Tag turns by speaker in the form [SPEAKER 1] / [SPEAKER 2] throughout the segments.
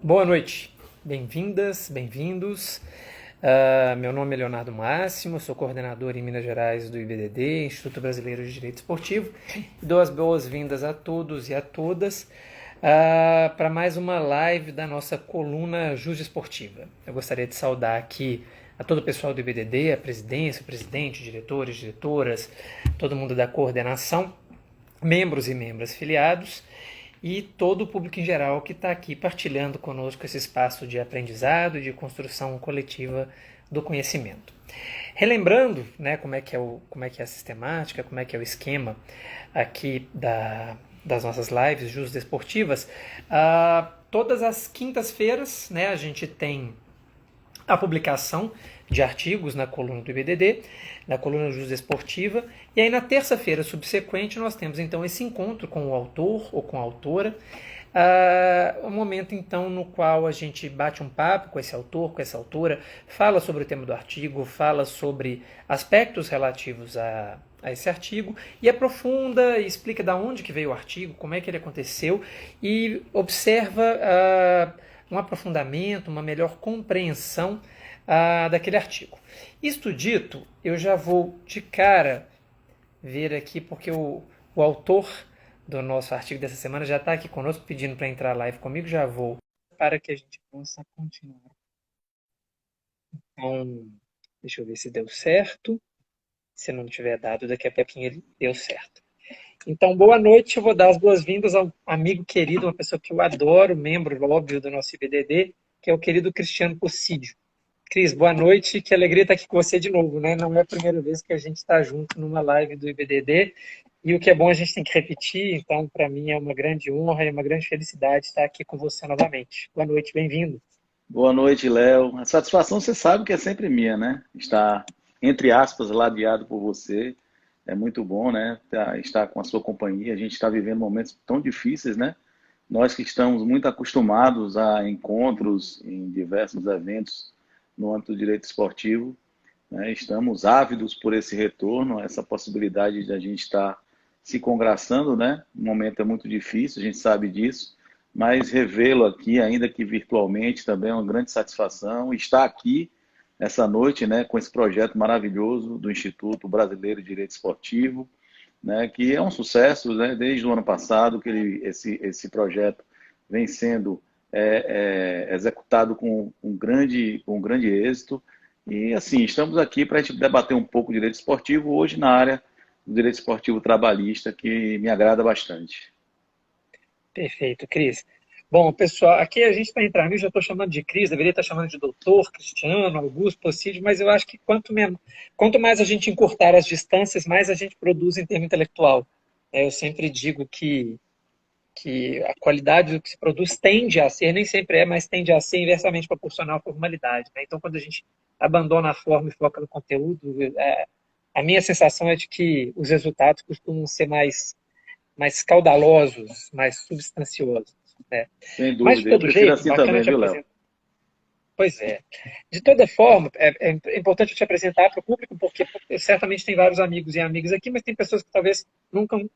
[SPEAKER 1] Boa noite, bem-vindas, bem-vindos. Meu nome é Leonardo Máximo, sou coordenador em Minas Gerais do IBDD, Instituto Brasileiro de Direito Esportivo, e dou as boas-vindas a todos e a todas para mais uma live da nossa coluna Jus Esportiva. Eu gostaria de saudar aqui a todo o pessoal do IBDD, a presidência, o presidente, diretores, diretoras, todo mundo da coordenação, membros e membras filiados e todo o público em geral que está aqui partilhando conosco esse espaço de aprendizado e de construção coletiva do conhecimento. Relembrando, né, como é que é a sistemática, como é que é o esquema aqui das nossas lives Jus Desportivas, todas as quintas-feiras, né, a gente tem a publicação de artigos na coluna do IBDD, na coluna Jus Esportiva, e aí na terça-feira subsequente nós temos então esse encontro com o autor ou com a autora, um momento então no qual a gente bate um papo com esse autor, com essa autora, fala sobre o tema do artigo, fala sobre aspectos relativos a esse artigo e aprofunda e explica de onde que veio o artigo, como é que ele aconteceu e observa um aprofundamento, uma melhor compreensão daquele artigo. Isto dito, eu já vou de cara ver aqui, porque o autor do nosso artigo dessa semana já está aqui conosco pedindo para entrar live comigo, já vou para que a gente possa continuar. Então, deixa eu ver se deu certo. Se não tiver dado, daqui a pouquinho ele deu certo. Então, boa noite, eu vou dar as boas-vindas ao amigo querido, uma pessoa que eu adoro, membro, óbvio, do nosso IBDD, que é o querido Cristiano Possídio. Cris, boa noite, que alegria estar aqui com você de novo, né? Não é a primeira vez que a gente está junto numa live do IBDD, e o que é bom a gente tem que repetir, então para mim é uma grande honra e uma grande felicidade estar aqui com você novamente. Boa noite, bem-vindo.
[SPEAKER 2] Boa noite, Léo. A satisfação você sabe que é sempre minha, né? Estar, entre aspas, ladeado por você é muito bom, né? Estar com a sua companhia. A gente está vivendo momentos tão difíceis, né? Nós que estamos muito acostumados a encontros em diversos eventos no âmbito do direito esportivo, né? Estamos ávidos por esse retorno, essa possibilidade de a gente estar se congraçando, né? O momento é muito difícil, a gente sabe disso, mas revê-lo aqui, ainda que virtualmente, também é uma grande satisfação. Estar aqui essa noite, né, com esse projeto maravilhoso do Instituto Brasileiro de Direito Esportivo, né, que é um sucesso, né, desde o ano passado que esse projeto vem sendo executado com um grande êxito. E assim, estamos aqui para a gente debater um pouco o direito esportivo hoje na área do direito esportivo trabalhista, que me agrada bastante.
[SPEAKER 1] Perfeito, Cris. Bom, pessoal, aqui a gente está entrando, eu já estou chamando de Cris, deveria estar chamando de doutor, Cristiano, Augusto, Possídio, mas eu acho que quanto mais a gente encurtar as distâncias, mais a gente produz em termo intelectual. Eu sempre digo que a qualidade do que se produz tende a ser, nem sempre é, mas tende a ser inversamente proporcional à formalidade, né? Então, quando a gente abandona a forma e foca no conteúdo, a minha sensação é de que os resultados costumam ser mais caudalosos, mais substanciosos, né?
[SPEAKER 2] Sem
[SPEAKER 1] Mas, de
[SPEAKER 2] dúvida, eu
[SPEAKER 1] todo
[SPEAKER 2] prefiro
[SPEAKER 1] jeito,
[SPEAKER 2] assim
[SPEAKER 1] bacana
[SPEAKER 2] também,
[SPEAKER 1] te
[SPEAKER 2] viu, Léo?
[SPEAKER 1] apresentar. Pois é. De toda forma, é importante te apresentar para o público, porque certamente tem vários amigos e amigas aqui, mas tem pessoas que talvez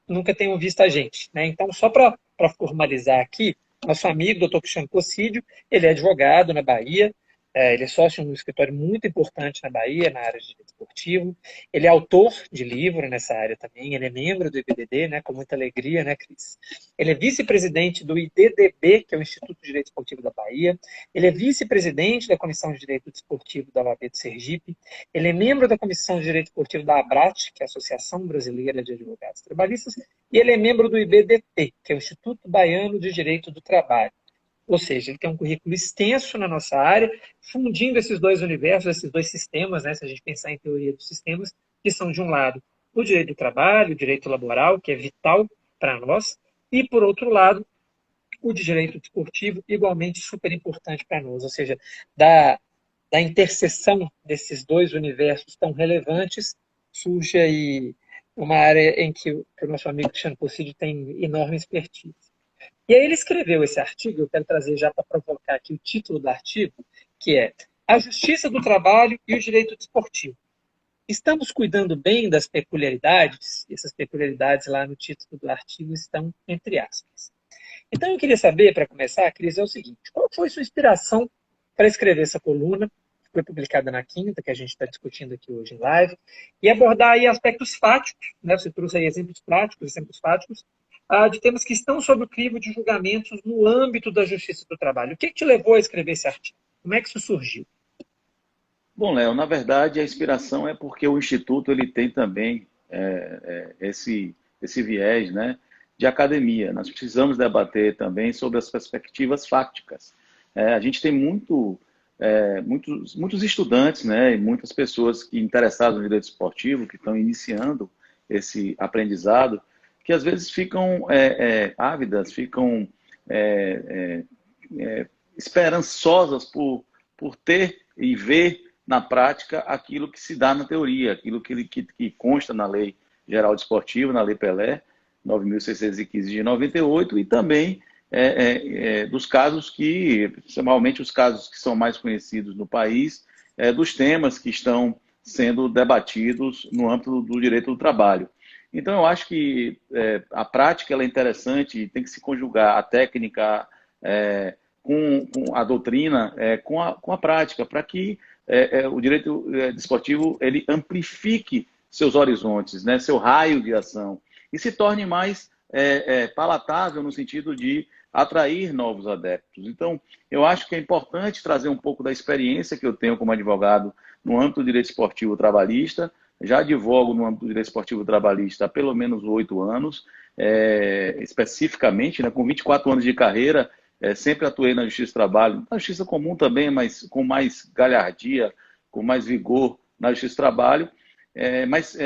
[SPEAKER 1] nunca tenham visto a gente, né? Então, só para formalizar aqui, nosso amigo, doutor Cristiano Possídio, ele é advogado na Bahia, ele é sócio de um escritório muito importante na Bahia, na área de direito esportivo. Ele é autor de livro nessa área também, ele é membro do IBDD, né, com muita alegria, né, Cris? Ele é vice-presidente do IDDB, que é o Instituto de Direito Esportivo da Bahia. Ele é vice-presidente da Comissão de Direito Desportivo da OAB de Sergipe. Ele é membro da Comissão de Direito Desportivo da ABRAT, que é a Associação Brasileira de Advogados Trabalhistas. E ele é membro do IBDT, que é o Instituto Baiano de Direito do Trabalho. Ou seja, ele tem um currículo extenso na nossa área, fundindo esses dois universos, esses dois sistemas, né, se a gente pensar em teoria dos sistemas, que são, de um lado, o direito do trabalho, o direito laboral, que é vital para nós, e, por outro lado, o de direito desportivo, igualmente super importante para nós. Ou seja, da interseção desses dois universos tão relevantes, surge aí uma área em que o nosso amigo Cristiano Possídio tem enorme expertise. E aí ele escreveu esse artigo, eu quero trazer já para provocar aqui o título do artigo, que é A Justiça do Trabalho e o Direito Desportivo. Estamos cuidando bem das peculiaridades? Essas peculiaridades lá no título do artigo estão entre aspas. Então eu queria saber, para começar, Cris, é o seguinte: qual foi sua inspiração para escrever essa coluna, que foi publicada na quinta, que a gente está discutindo aqui hoje em live, e abordar aí aspectos fáticos, né? Você trouxe aí exemplos práticos, de temas que estão sob o crivo de julgamentos no âmbito da justiça do trabalho. O que te levou a escrever esse artigo? Como é que isso surgiu?
[SPEAKER 2] Bom, Léo, na verdade a inspiração é porque o Instituto ele tem também esse viés, né, de academia. Nós precisamos debater também sobre as perspectivas fáticas. A gente tem muitos estudantes, né, e muitas pessoas que interessadas no direito esportivo, que estão iniciando esse aprendizado, que às vezes ficam ávidas, ficam é, esperançosas por ter e ver na prática aquilo que se dá na teoria, aquilo que consta na Lei Geral Desportiva, na Lei Pelé, 9.615 de 98, e também dos casos que, principalmente os casos que são mais conhecidos no país, dos temas que estão sendo debatidos no âmbito do direito do trabalho. Então, eu acho que a prática ela é interessante e tem que se conjugar a técnica com a doutrina, com a prática, para que o direito desportivo ele amplifique seus horizontes, né, seu raio de ação, e se torne mais palatável no sentido de atrair novos adeptos. Então, eu acho que é importante trazer um pouco da experiência que eu tenho como advogado no âmbito do direito esportivo trabalhista. Já advogo no âmbito do direito esportivo trabalhista há pelo menos 8 anos, especificamente, né, com 24 anos de carreira, sempre atuei na Justiça do Trabalho, na Justiça Comum também, mas com mais galhardia, com mais vigor na Justiça do Trabalho, mas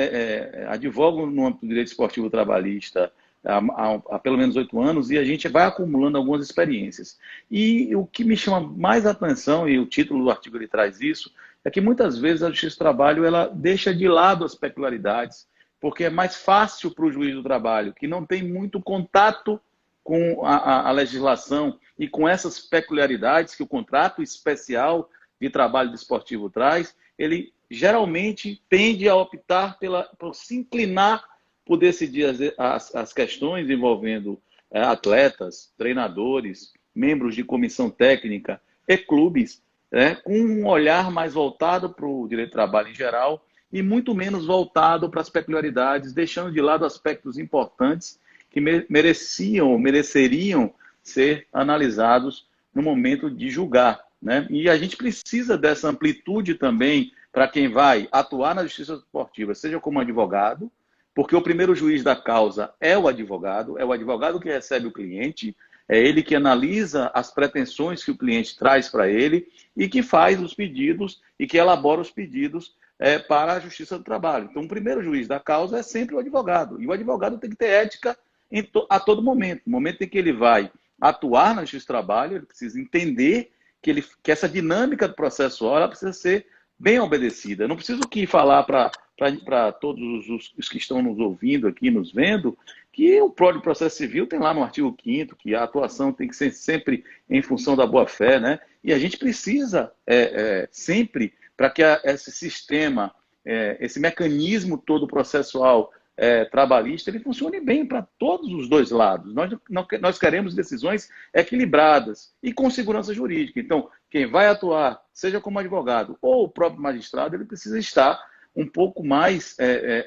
[SPEAKER 2] advogo no âmbito do direito esportivo trabalhista há pelo menos 8 anos, e a gente vai acumulando algumas experiências. E o que me chama mais atenção, e o título do artigo ele traz isso, é que muitas vezes a Justiça do Trabalho ela deixa de lado as peculiaridades, porque é mais fácil para o juiz do trabalho, que não tem muito contato com a legislação e com essas peculiaridades que o contrato especial de trabalho desportivo traz, ele geralmente tende a optar por se inclinar por decidir as questões envolvendo atletas, treinadores, membros de comissão técnica e clubes, com um olhar mais voltado para o direito do trabalho em geral e muito menos voltado para as peculiaridades, deixando de lado aspectos importantes que mereceriam ser analisados no momento de julgar, né? E a gente precisa dessa amplitude também para quem vai atuar na justiça esportiva, seja como advogado, porque o primeiro juiz da causa é o advogado que recebe o cliente, é ele que analisa as pretensões que o cliente traz para ele e que faz os pedidos e que elabora os pedidos para a Justiça do Trabalho. Então, o primeiro juiz da causa é sempre o advogado. E o advogado tem que ter ética a todo momento. No momento em que ele vai atuar na Justiça do Trabalho, ele precisa entender que essa dinâmica processual ela precisa ser bem obedecida. Eu não preciso aqui falar para todos os que estão nos ouvindo aqui, nos vendo, que o Código de Processo Civil tem lá no artigo 5º que a atuação tem que ser sempre em função da boa-fé, né? E a gente precisa sempre, para que esse sistema, esse mecanismo todo processual trabalhista, ele funcione bem para todos os dois lados. Nós queremos decisões equilibradas e com segurança jurídica. Então, quem vai atuar, seja como advogado ou o próprio magistrado, ele precisa estar um pouco mais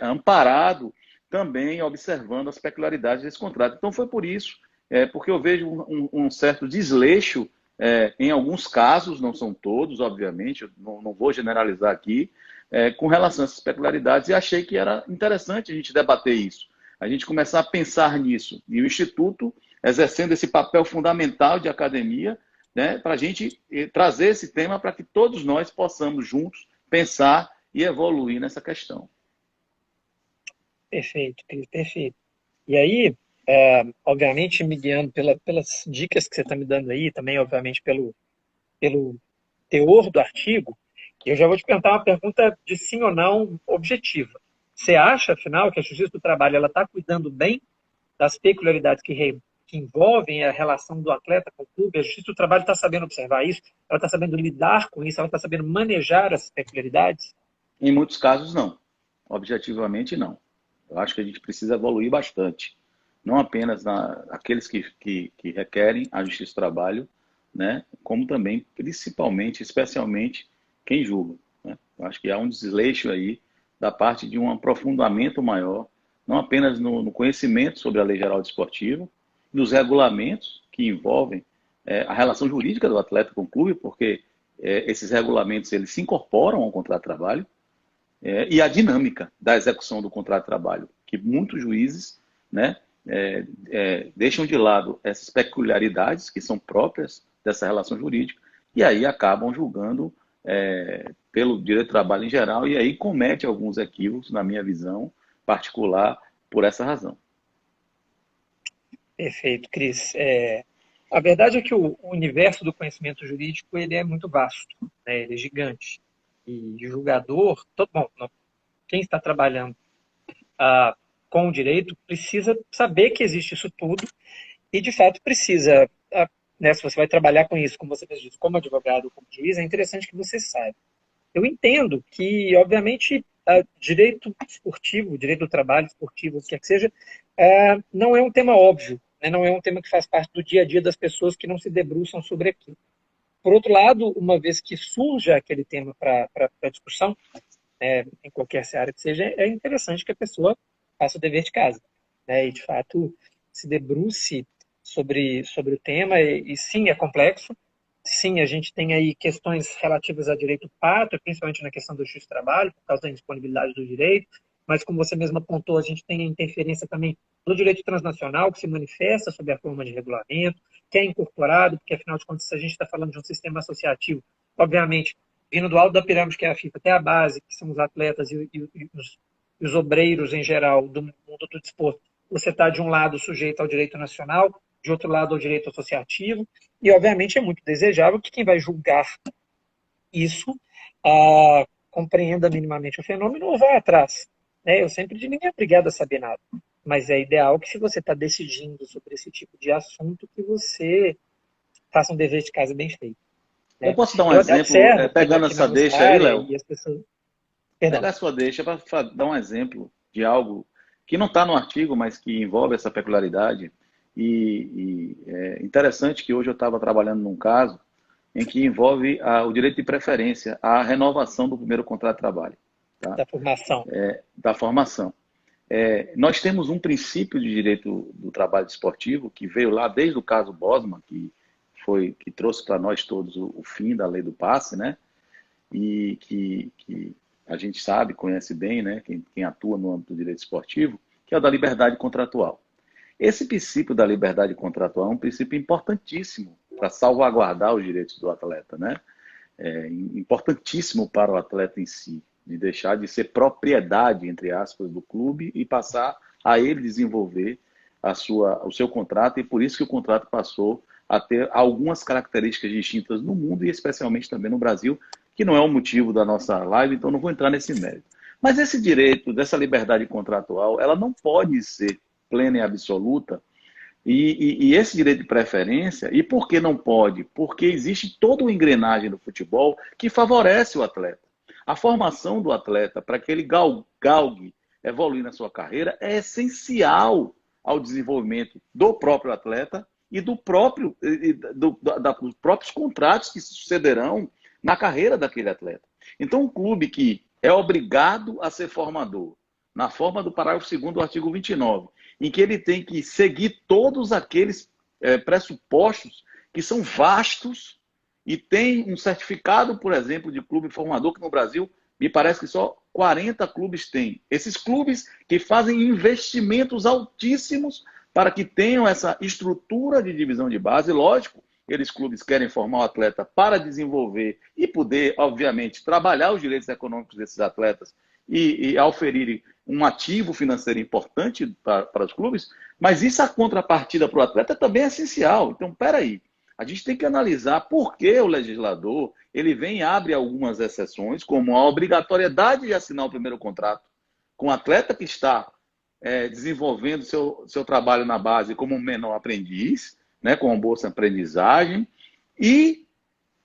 [SPEAKER 2] amparado também observando as peculiaridades desse contrato. Então, foi por isso, porque eu vejo um certo desleixo em alguns casos, não são todos, obviamente, eu não vou generalizar aqui, com relação a essas peculiaridades, e achei que era interessante a gente debater isso, a gente começar a pensar nisso. E o Instituto exercendo esse papel fundamental de academia, né, para a gente trazer esse tema para que todos nós possamos juntos pensar e evoluir nessa questão.
[SPEAKER 1] Perfeito, perfeito. E aí, obviamente, me guiando pelas dicas que você está me dando aí, também, obviamente, pelo teor do artigo, eu já vou te perguntar uma pergunta de sim ou não objetiva. Você acha, afinal, que a Justiça do Trabalho está cuidando bem das peculiaridades que envolvem a relação do atleta com o clube? A Justiça do Trabalho está sabendo observar isso? Ela está sabendo lidar com isso? Ela está sabendo manejar essas peculiaridades?
[SPEAKER 2] Em muitos casos, não. Objetivamente, não. Eu acho que a gente precisa evoluir bastante. não apenas aqueles que requerem a Justiça do Trabalho, né, como também, principalmente, especialmente, quem julga. Né? Eu acho que há um desleixo aí da parte de um aprofundamento maior, não apenas no conhecimento sobre a Lei Geral Desportiva, nos regulamentos que envolvem a relação jurídica do atleta com o clube, porque esses regulamentos eles se incorporam ao contrato de trabalho, e a dinâmica da execução do contrato de trabalho, que muitos juízes, né, deixam de lado essas peculiaridades que são próprias dessa relação jurídica e aí acabam julgando pelo direito do trabalho em geral e aí comete alguns equívocos, na minha visão particular, por essa razão.
[SPEAKER 1] Perfeito, Cris. A verdade é que o universo do conhecimento jurídico ele é muito vasto, né? Ele é gigante. E o julgador, bom, quem está trabalhando com o direito precisa saber que existe isso tudo e, de fato, precisa, né, se você vai trabalhar com isso, como você disse, como advogado ou como juiz, é interessante que você saiba. Eu entendo que, obviamente, direito esportivo, direito do trabalho esportivo, o que quer que seja, não é um tema óbvio, né? Não é um tema que faz parte do dia a dia das pessoas que não se debruçam sobre aquilo. Por outro lado, uma vez que surja aquele tema para discussão, em qualquer área que seja, é interessante que a pessoa faça o dever de casa, né? E, de fato, se debruce sobre o tema, e sim, é complexo. Sim, a gente tem aí questões relativas a direito pátrio, principalmente na questão do justiça do trabalho, por causa da indisponibilidade do direito, mas como você mesmo apontou, a gente tem a interferência também do direito transnacional, que se manifesta sob a forma de regulamento, que é incorporado, porque afinal de contas, se a gente está falando de um sistema associativo, obviamente, vindo do alto da pirâmide, que é a FIFA, até a base, que são os atletas e os obreiros em geral do mundo do desporto, você está de um lado sujeito ao direito nacional, de outro lado ao direito associativo, e obviamente é muito desejável que quem vai julgar isso compreenda minimamente o fenômeno ou vá atrás. Eu sempre digo, ninguém é obrigado a saber nada, mas é ideal que se você está decidindo sobre esse tipo de assunto, que você faça um dever de casa bem feito.
[SPEAKER 2] Eu posso dar um
[SPEAKER 1] Eu até
[SPEAKER 2] exemplo,
[SPEAKER 1] observo que
[SPEAKER 2] pegando
[SPEAKER 1] aqui na
[SPEAKER 2] essa
[SPEAKER 1] nossa
[SPEAKER 2] deixa aí,
[SPEAKER 1] área,
[SPEAKER 2] Léo,
[SPEAKER 1] e as pessoas... Perdão.
[SPEAKER 2] pegar a sua deixa para dar um exemplo de algo que não está no artigo, mas que envolve essa peculiaridade. E é interessante que hoje eu estava trabalhando num caso em que envolve o direito de preferência, a renovação do primeiro contrato de trabalho. Tá?
[SPEAKER 1] Da formação.
[SPEAKER 2] Da formação. Nós temos um princípio de direito do trabalho esportivo que veio lá desde o caso Bosman, que trouxe para nós todos o fim da lei do passe, né? E que a gente sabe, conhece bem, né? Quem atua no âmbito do direito esportivo, que é o da liberdade contratual. Esse princípio da liberdade contratual é um princípio importantíssimo para salvaguardar os direitos do atleta, né? Importantíssimo para o atleta em si, de deixar de ser propriedade, entre aspas, do clube e passar a ele desenvolver o seu contrato, e por isso que o contrato passou a ter algumas características distintas no mundo e especialmente também no Brasil, que não é o motivo da nossa live, então não vou entrar nesse mérito. Mas esse direito, dessa liberdade contratual, ela não pode ser plena e absoluta, e esse direito de preferência, e por que não pode? Porque existe toda uma engrenagem no futebol que favorece o atleta. A formação do atleta, para que ele galgue evoluir na sua carreira, é essencial ao desenvolvimento do próprio atleta e dos próprios contratos que sucederão na carreira daquele atleta. Então, um clube que é obrigado a ser formador, na forma do parágrafo 2º do artigo 29, em que ele tem que seguir todos aqueles pressupostos que são vastos e tem um certificado, por exemplo, de clube formador, que no Brasil me parece que só 40 clubes têm. Esses clubes que fazem investimentos altíssimos para que tenham essa estrutura de divisão de base. Lógico, eles clubes querem formar o atleta para desenvolver e poder, obviamente, trabalhar os direitos econômicos desses atletas e auferirem um ativo financeiro importante para os clubes, mas isso, a contrapartida para o atleta, também é essencial. Então, peraí, a gente tem que analisar por que o legislador ele vem e abre algumas exceções, como a obrigatoriedade de assinar o primeiro contrato com o atleta que está desenvolvendo seu trabalho na base como um menor aprendiz, né, com uma bolsa de aprendizagem, e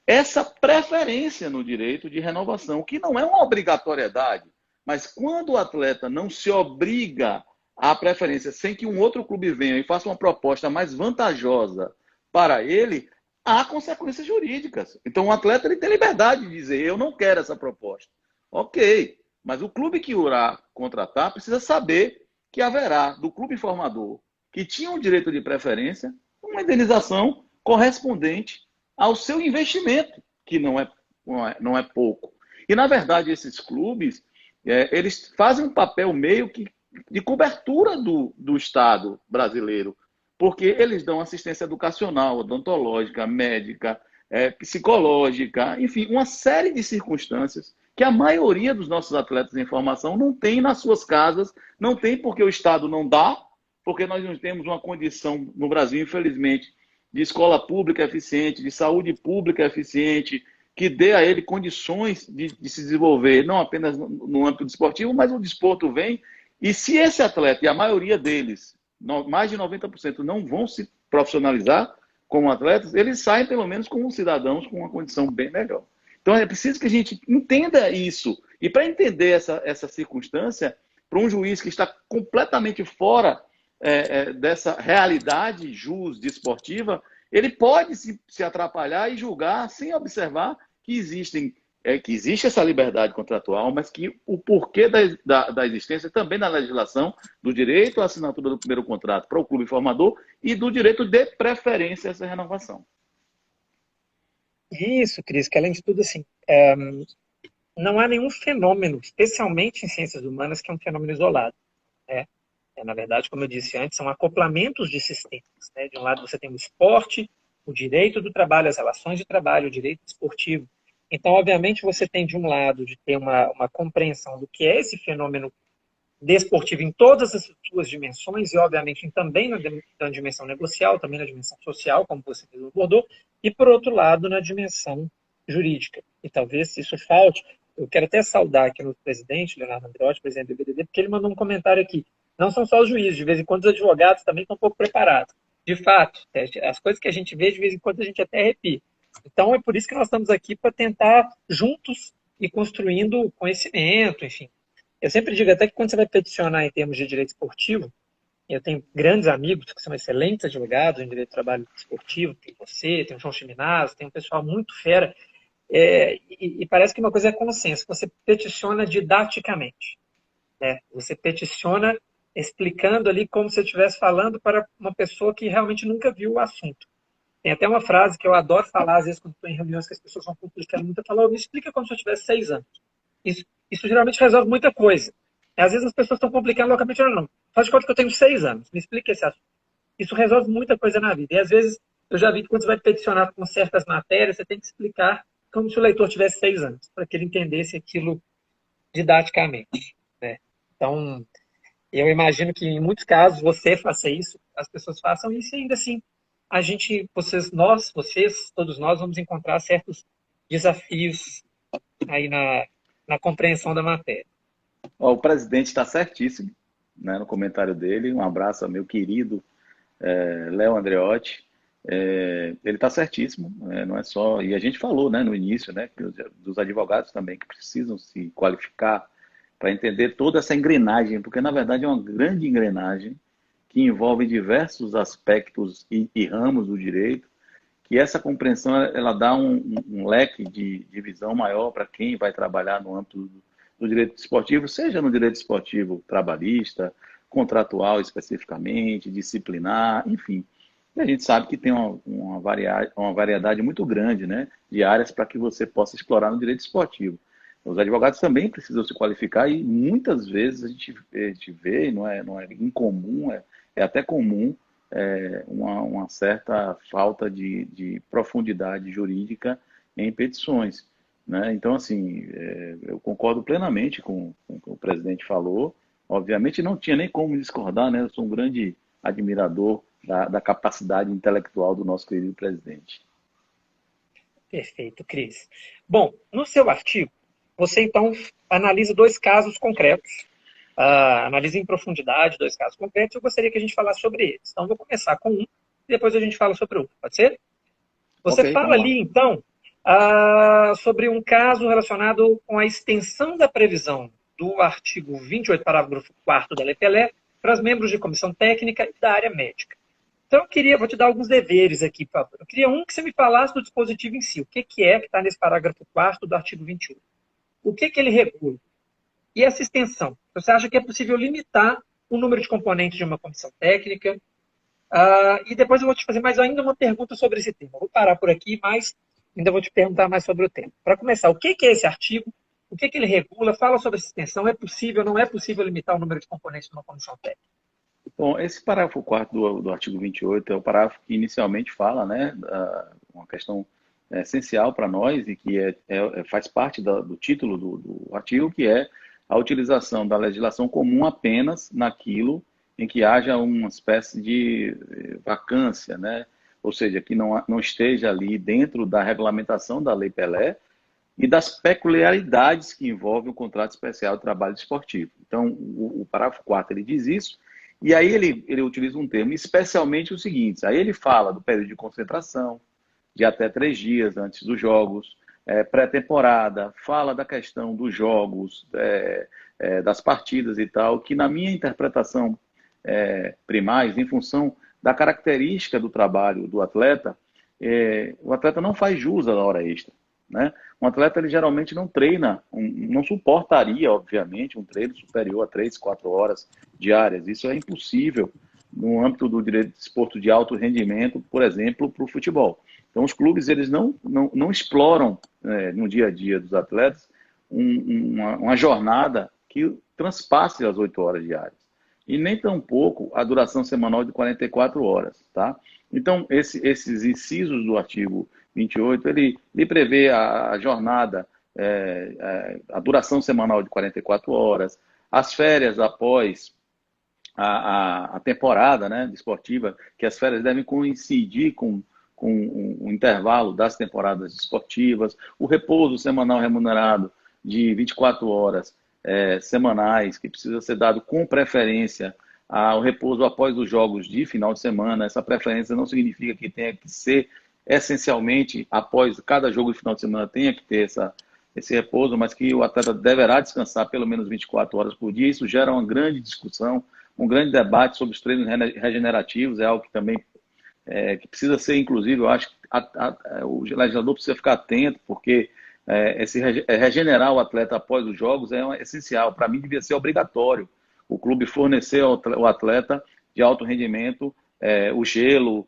[SPEAKER 2] essa preferência no direito de renovação, que não é uma obrigatoriedade, mas quando o atleta não se obriga a preferência sem que um outro clube venha e faça uma proposta mais vantajosa para ele, há consequências jurídicas. Então o atleta ele tem liberdade de dizer, eu não quero essa proposta. Ok, mas o clube que irá contratar precisa saber que haverá do clube formador, que tinha o direito de preferência, uma indenização correspondente ao seu investimento, que não é pouco. E, na verdade, esses clubes, eles fazem um papel meio que de cobertura do Estado brasileiro, porque eles dão assistência educacional, odontológica, médica, psicológica, enfim, uma série de circunstâncias que a maioria dos nossos atletas em formação não tem nas suas casas, não tem porque o Estado não dá, porque nós não temos uma condição no Brasil, infelizmente, de escola pública eficiente, de saúde pública eficiente, que dê a ele condições de se desenvolver, não apenas no âmbito desportivo, mas o desporto vem. E se esse atleta, e a maioria deles, mais de 90%, não vão se profissionalizar como atletas, eles saem pelo menos como cidadãos com uma condição bem melhor. Então é preciso que a gente entenda isso. E para entender essa circunstância, para um juiz que está completamente fora dessa realidade desportiva, ele pode se atrapalhar e julgar sem observar que existe essa liberdade contratual, mas que o porquê da existência também na legislação do direito à assinatura do primeiro contrato para o clube formador e do direito de preferência a essa renovação.
[SPEAKER 1] Isso, Cris, que além de tudo, assim, não há nenhum fenômeno, especialmente em ciências humanas, que é um fenômeno isolado. Né? Na verdade, como eu disse antes, são acoplamentos de sistemas. Né? De um lado você tem o esporte, o direito do trabalho, as relações de trabalho, o direito esportivo. Então, obviamente, você tem de um lado de ter uma compreensão do que é esse fenômeno desportivo em todas as suas dimensões e, obviamente, também na dimensão negocial, também na dimensão social, como você abordou, e, por outro lado, na dimensão jurídica. E talvez isso falte. Eu quero até saudar aqui no presidente, Leonardo Andreotti, presidente do BDD, porque ele mandou um comentário aqui. Não são só os juízes, de vez em quando os advogados também estão um pouco preparados. De fato, as coisas que a gente vê, de vez em quando a gente até arrepia. Então, é por isso que nós estamos aqui para tentar, juntos, ir construindo conhecimento, enfim. Eu sempre digo até que quando você vai peticionar em termos de direito esportivo, eu tenho grandes amigos que são excelentes advogados em direito do trabalho esportivo, tem você, tem o João Chiminazzi, tem um pessoal muito fera, e parece que uma coisa é consenso, você peticiona didaticamente. Né? Você peticiona explicando ali como se eu estivesse falando para uma pessoa que realmente nunca viu o assunto. Tem até uma frase que eu adoro falar, às vezes, quando estou em reuniões que as pessoas vão complicando muito, eu falo, me explica como se eu tivesse 6 anos. Isso geralmente resolve muita coisa. Às vezes as pessoas estão complicando loucamente, não. Faz de conta que eu tenho 6 anos, me explica esse assunto. Isso resolve muita coisa na vida. E às vezes, eu já vi que quando você vai peticionar com certas matérias, você tem que explicar como se o leitor tivesse 6 anos, para que ele entendesse aquilo didaticamente. Né? Então, eu imagino que em muitos casos você faça isso, as pessoas façam isso e ainda assim a gente, vocês, todos nós vamos encontrar certos desafios aí na compreensão da matéria.
[SPEAKER 2] O presidente está certíssimo, né, no comentário dele. Um abraço ao meu querido Léo Andreotti. Ele está certíssimo, não é só... E a gente falou, né, no início, né, dos advogados também que precisam se qualificar para entender toda essa engrenagem, porque na verdade é uma grande engrenagem que envolve diversos aspectos e ramos do direito, que essa compreensão ela dá um leque de visão maior para quem vai trabalhar no âmbito do direito esportivo, seja no direito esportivo trabalhista, contratual especificamente, disciplinar, enfim. E a gente sabe que tem uma variedade muito grande, né, de áreas para que você possa explorar no direito esportivo. Os advogados também precisam se qualificar e muitas vezes a gente vê, não é incomum, é até comum, uma certa falta de profundidade jurídica em petições. Né? Então, assim, eu concordo plenamente com o que o presidente falou. Obviamente não tinha nem como discordar, né? Eu sou um grande admirador da capacidade intelectual do nosso querido presidente.
[SPEAKER 1] Perfeito, Cris. Bom, no seu artigo, você então analisa 2 casos concretos, analisa em profundidade 2 casos concretos, eu gostaria que a gente falasse sobre eles. Então, vou começar com um, e depois a gente fala sobre o outro, pode ser? Você
[SPEAKER 2] Ok,
[SPEAKER 1] fala ali, então, sobre um caso relacionado com a extensão da previsão do artigo 28, parágrafo 4º da Lei Pelé, para os membros de comissão técnica e da área médica. Então, vou te dar alguns deveres aqui, por favor. Eu queria que você me falasse do dispositivo em si. O que que está nesse parágrafo 4º do artigo 28? O que ele regula? E essa extensão? Você acha que é possível limitar o número de componentes de uma comissão técnica? E depois eu vou te fazer mais ainda uma pergunta sobre esse tema. Vou parar por aqui, mas ainda vou te perguntar mais sobre o tema. Para começar, o que é esse artigo? O que ele regula? Fala sobre essa extensão. É possível, não é possível limitar o número de componentes de uma comissão técnica?
[SPEAKER 2] Bom, esse parágrafo 4º do artigo 28 é o parágrafo que inicialmente fala, né, uma questão essencial para nós e que faz parte do título do artigo, que é a utilização da legislação comum apenas naquilo em que haja uma espécie de vacância, né? Ou seja, que não esteja ali dentro da regulamentação da Lei Pelé e das peculiaridades que envolvem o contrato especial de trabalho esportivo. Então, o parágrafo 4º ele diz isso, e aí ele utiliza um termo, especialmente o seguinte, aí ele fala do período de concentração, de até 3 dias antes dos jogos, pré-temporada, fala da questão dos jogos, das partidas e tal, que na minha interpretação primais, em função da característica do trabalho do atleta, o atleta não faz jus à hora extra, né? Um atleta, ele geralmente não treina, não suportaria, obviamente, um treino superior a 3, 4 horas diárias. Isso é impossível no âmbito do direito de desporto de alto rendimento, por exemplo, para o futebol. Então, os clubes, eles não exploram no dia a dia dos atletas uma jornada que transpasse as 8 horas diárias. E nem tampouco a duração semanal de 44 horas, tá? Então, esses incisos do artigo 28, ele prevê a jornada, a duração semanal de 44 horas, as férias após a temporada, né, desportiva, que as férias devem coincidir com o intervalo das temporadas esportivas, o repouso semanal remunerado de 24 horas semanais, que precisa ser dado com preferência ao repouso após os jogos de final de semana. Essa preferência não significa que tenha que ser essencialmente após cada jogo de final de semana tenha que ter esse repouso, mas que o atleta deverá descansar pelo menos 24 horas por dia. Isso gera uma grande discussão, um grande debate sobre os treinos regenerativos, é algo que também que precisa ser, inclusive, eu acho que o legislador precisa ficar atento, porque regenerar o atleta após os jogos é essencial. Para mim, devia ser obrigatório o clube fornecer ao atleta de alto rendimento o gelo,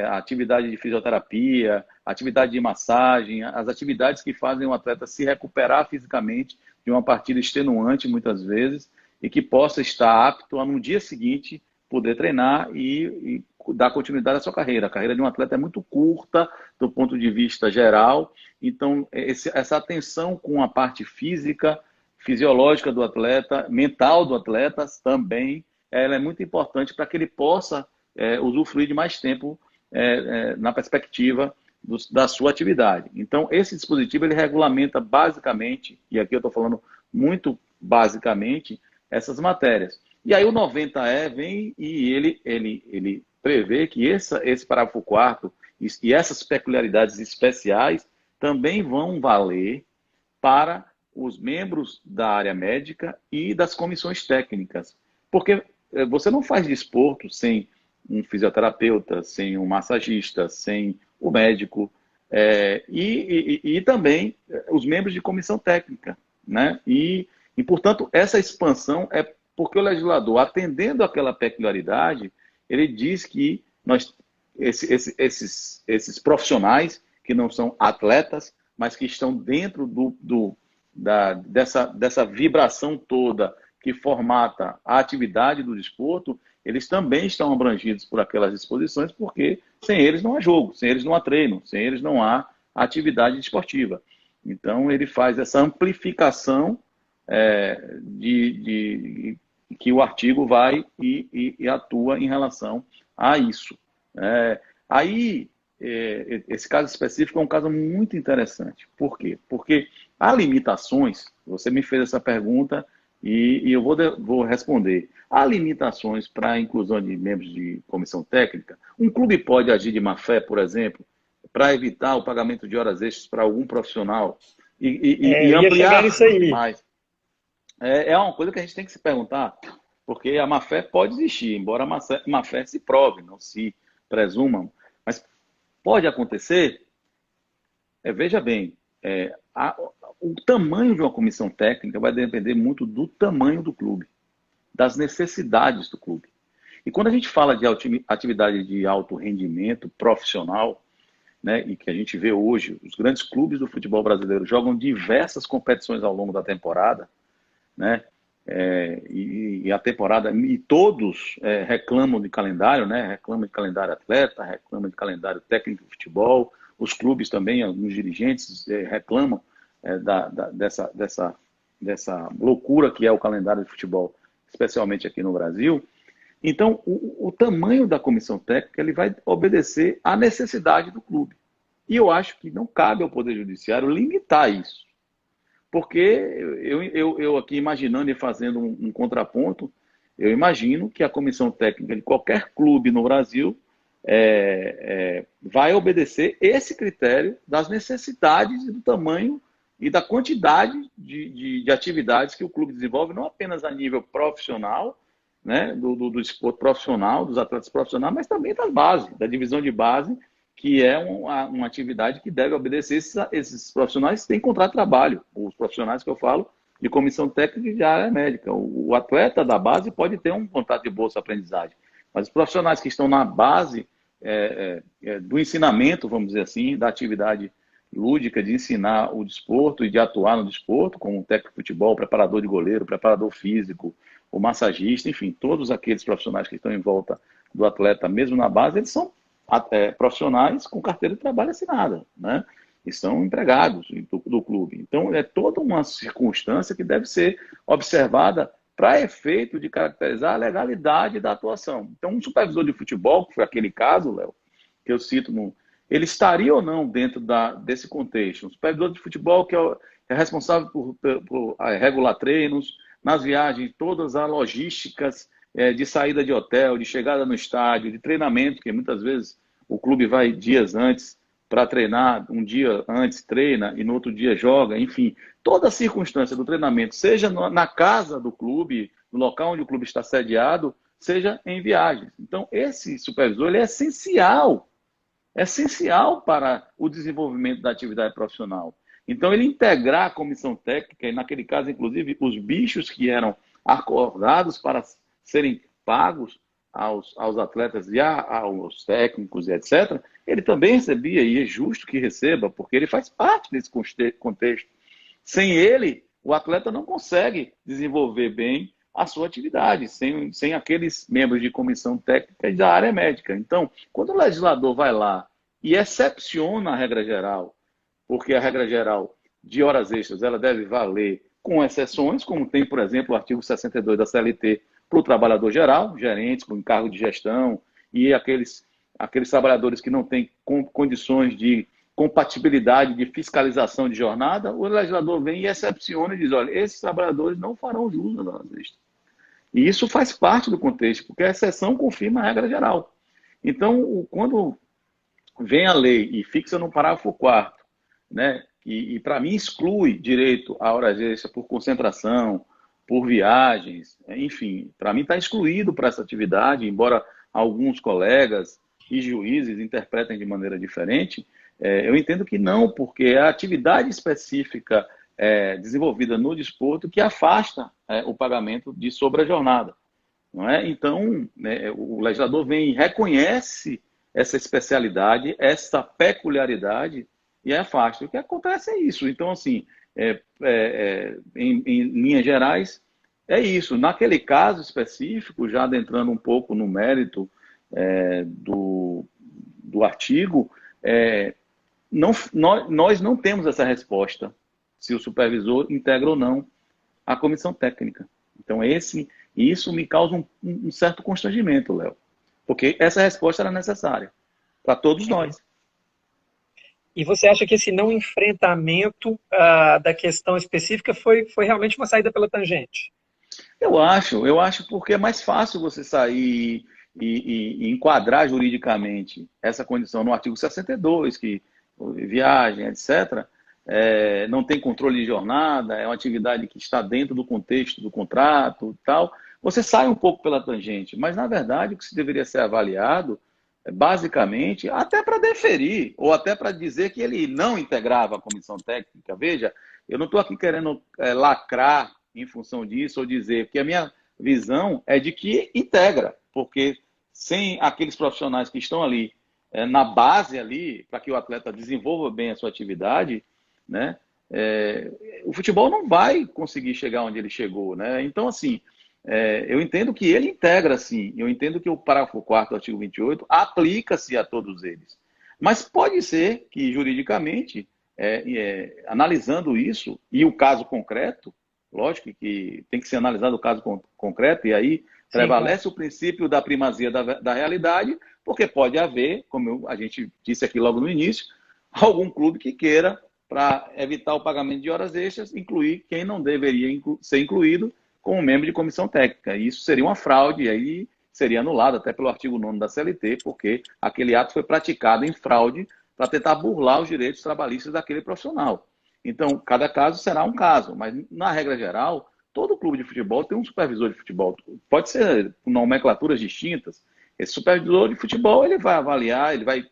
[SPEAKER 2] a atividade de fisioterapia, a atividade de massagem, as atividades que fazem o atleta se recuperar fisicamente de uma partida extenuante, muitas vezes, e que possa estar apto a, no dia seguinte, poder treinar e dar continuidade à sua carreira. A carreira de um atleta é muito curta do ponto de vista geral, então essa atenção com a parte física, fisiológica do atleta, mental do atleta também, ela é muito importante para que ele possa usufruir de mais tempo na perspectiva da sua atividade. Então, esse dispositivo ele regulamenta basicamente, e aqui eu estou falando muito basicamente, essas matérias. E aí o 90E vem e ele prevê que esse parágrafo 4º e essas peculiaridades especiais também vão valer para os membros da área médica e das comissões técnicas. Porque você não faz desporto sem um fisioterapeuta, sem um massagista, sem o médico, e também os membros de comissão técnica, né? E, portanto, essa expansão é porque o legislador, atendendo àquela peculiaridade, ele diz que esses profissionais, que não são atletas, mas que estão dentro dessa vibração toda que formata a atividade do desporto, eles também estão abrangidos por aquelas disposições, porque sem eles não há jogo, sem eles não há treino, sem eles não há atividade esportiva. Então, ele faz essa amplificação que o artigo vai e atua em relação a isso. Esse caso específico é um caso muito interessante. Por quê? Porque há limitações, você me fez essa pergunta e eu vou responder. Há limitações para a inclusão de membros de comissão técnica? Um clube pode agir de má fé, por exemplo, para evitar o pagamento de horas extras para algum profissional e ampliar mais? É uma coisa que a gente tem que se perguntar, porque a má-fé pode existir, embora a má-fé se prove, não se presuma. Mas pode acontecer, veja bem, o tamanho de uma comissão técnica vai depender muito do tamanho do clube, das necessidades do clube. E quando a gente fala de atividade de alto rendimento profissional, né, e que a gente vê hoje, os grandes clubes do futebol brasileiro jogam diversas competições ao longo da temporada, né, e a temporada, e todos reclamam de calendário, né, reclamam de calendário atleta, reclamam de calendário técnico de futebol, os clubes também, alguns dirigentes reclamam dessa loucura que é o calendário de futebol, especialmente aqui no Brasil. Então, o tamanho da comissão técnica ele vai obedecer à necessidade do clube. E eu acho que não cabe ao Poder Judiciário limitar isso. Porque eu aqui imaginando e fazendo um contraponto, eu imagino que a comissão técnica de qualquer clube no Brasil vai obedecer esse critério das necessidades e do tamanho e da quantidade de atividades que o clube desenvolve, não apenas a nível profissional, né, do esporte profissional, dos atletas profissionais, mas também da base, da divisão de base, que é uma atividade que deve obedecer esses profissionais que têm contrato de trabalho. Os profissionais que eu falo de comissão técnica e de área médica. O atleta da base pode ter um contrato de bolsa-aprendizagem, mas os profissionais que estão na base do ensinamento, vamos dizer assim, da atividade lúdica, de ensinar o desporto e de atuar no desporto, como técnico de futebol, preparador de goleiro, preparador físico, o massagista, enfim, todos aqueles profissionais que estão em volta do atleta, mesmo na base, eles são profissionais com carteira de trabalho assinada, né? E são empregados do clube. Então, é toda uma circunstância que deve ser observada para efeito de caracterizar a legalidade da atuação. Então, um supervisor de futebol, que foi aquele caso, Léo, que eu cito, ele estaria ou não dentro desse contexto? Um supervisor de futebol que é responsável por regular treinos, nas viagens, todas as logísticas de saída de hotel, de chegada no estádio, de treinamento, que muitas vezes o clube vai dias antes para treinar, um dia antes treina e no outro dia joga, enfim, toda a circunstância do treinamento, seja na casa do clube, no local onde o clube está sediado, seja em viagens. Então, esse supervisor ele é essencial para o desenvolvimento da atividade profissional. Então, ele integrar a comissão técnica, e naquele caso, inclusive, os bichos que eram acordados para serem pagos aos atletas e aos técnicos, etc., ele também recebia, e é justo que receba, porque ele faz parte desse contexto. Sem ele, o atleta não consegue desenvolver bem a sua atividade, sem aqueles membros de comissão técnica e da área médica. Então, quando o legislador vai lá e excepciona a regra geral, porque a regra geral de horas extras ela deve valer com exceções, como tem, por exemplo, o artigo 62 da CLT para o trabalhador geral, gerentes com encargo de gestão e aqueles trabalhadores que não têm condições de compatibilidade de fiscalização de jornada, o legislador vem e excepciona e diz, olha, esses trabalhadores não farão jus às horas extras. E isso faz parte do contexto, porque a exceção confirma a regra geral. Então, quando vem a lei e fixa no parágrafo 4º, né, e para mim exclui direito à hora extra por concentração, por viagens, enfim, para mim está excluído para essa atividade, embora alguns colegas e juízes interpretem de maneira diferente, eu entendo que não, porque é a atividade específica desenvolvida no desporto que afasta o pagamento de sobre-jornada. Não é? Então, o legislador vem e reconhece essa especialidade, essa peculiaridade e afasta. O que acontece é isso. Então, assim, em linhas gerais, é isso. Naquele caso específico, já adentrando um pouco no mérito do artigo, nós não temos essa resposta se o supervisor integra ou não a comissão técnica. Então, isso me causa um certo constrangimento, Léo, porque essa resposta era necessária para todos nós.
[SPEAKER 1] E você acha que esse não enfrentamento da questão específica foi realmente uma saída pela tangente?
[SPEAKER 2] Eu acho porque é mais fácil você sair e enquadrar juridicamente essa condição no artigo 62, que viagem, etc., não tem controle de jornada, é uma atividade que está dentro do contexto do contrato e tal, você sai um pouco pela tangente, mas na verdade o que se deveria ser avaliado é basicamente até para deferir, ou até para dizer que ele não integrava a comissão técnica. Veja, eu não estou aqui querendo lacrar em função disso, ou dizer que a minha visão é de que integra, porque sem aqueles profissionais que estão ali na base ali, para que o atleta desenvolva bem a sua atividade, né? O futebol não vai conseguir chegar onde ele chegou, né? Então, assim, eu entendo que ele integra, sim. Eu entendo que o parágrafo 4º do artigo 28 aplica-se a todos eles. Mas pode ser que, juridicamente, analisando isso, e o caso concreto, lógico que tem que ser analisado o caso concreto, e aí prevalece o princípio da primazia da realidade, porque pode haver, como a gente disse aqui logo no início, algum clube que queira, para evitar o pagamento de horas extras, incluir quem não deveria ser incluído como membro de comissão técnica. E isso seria uma fraude, e aí seria anulado até pelo artigo 9º da CLT, porque aquele ato foi praticado em fraude para tentar burlar os direitos trabalhistas daquele profissional. Então, cada caso será um caso, mas na regra geral, todo clube de futebol tem um supervisor de futebol. Pode ser com nomenclaturas distintas. Esse supervisor de futebol ele vai avaliar, ele vai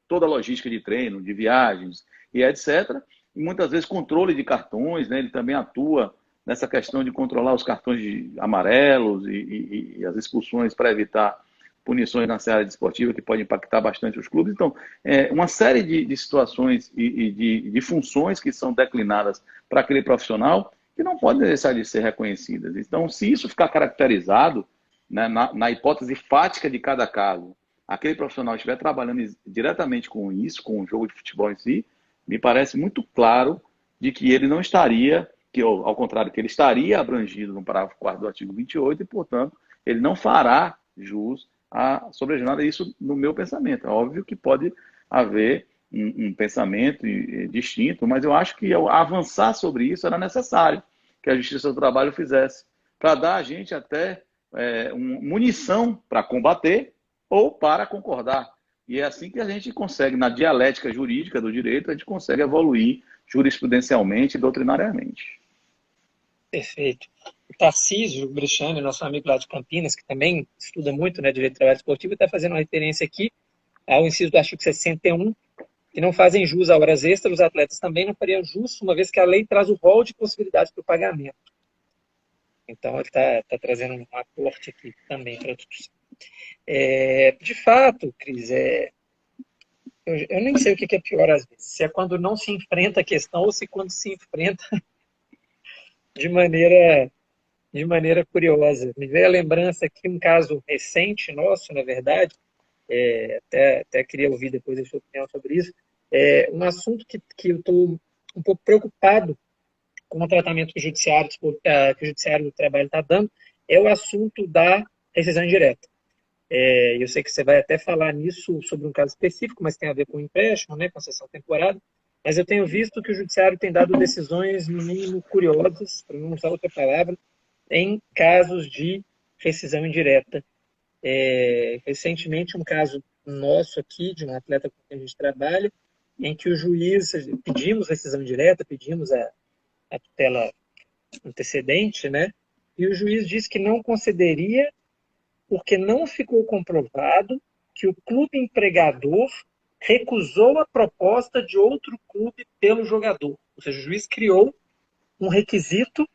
[SPEAKER 2] toda a logística de treino, de viagens e etc. E muitas vezes controle de cartões, né? Ele também atua nessa questão de controlar os cartões amarelos e as expulsões para evitar punições na área desportiva que pode impactar bastante os clubes. Então, uma série de situações e de funções que são declinadas para aquele profissional que não podem deixar de ser reconhecidas. Então, se isso ficar caracterizado, né, na hipótese fática de cada caso, aquele profissional estiver trabalhando diretamente com isso, com o jogo de futebol em si, me parece muito claro de que ele não estaria, que ao contrário, que ele estaria abrangido no parágrafo 4º do artigo 28 e, portanto, ele não fará jus a sobrejornada. Isso no meu pensamento. É óbvio que pode haver um pensamento distinto, mas eu acho que avançar sobre isso era necessário que a Justiça do Trabalho fizesse, para dar a gente até munição para combater ou para concordar. E é assim que a gente consegue, na dialética jurídica do direito, a gente consegue evoluir jurisprudencialmente e doutrinariamente.
[SPEAKER 1] Perfeito. O Tarcísio Brichani, nosso amigo lá de Campinas, que também estuda muito, né, direito do trabalho esportivo, está fazendo uma referência aqui ao inciso do artigo 61, que não fazem jus a horas extras, os atletas também não fariam jus, uma vez que a lei traz o rol de possibilidades para o pagamento. Então, ele está trazendo um aporte aqui também para a discussão. De fato, Cris, eu nem sei o que é pior às vezes, se é quando não se enfrenta a questão ou se quando se enfrenta de maneira curiosa. Me veio a lembrança aqui um caso recente nosso, na verdade, até queria ouvir depois a sua opinião sobre isso, um assunto que eu estou um pouco preocupado com o tratamento que o Judiciário do Trabalho está dando, é o assunto da rescisão indireta. Eu sei que você vai até falar nisso sobre um caso específico, mas tem a ver com empréstimo, né, concessão temporária, mas eu tenho visto que o Judiciário tem dado decisões, no mínimo, curiosas, para não usar outra palavra, em casos de rescisão indireta. Recentemente, um caso nosso aqui, de um atleta com quem a gente trabalha, em que o juiz, pedimos rescisão indireta, pedimos a tutela antecedente, né? E o juiz disse que não concederia porque não ficou comprovado que o clube empregador recusou a proposta de outro clube pelo jogador. Ou seja, o juiz criou um requisito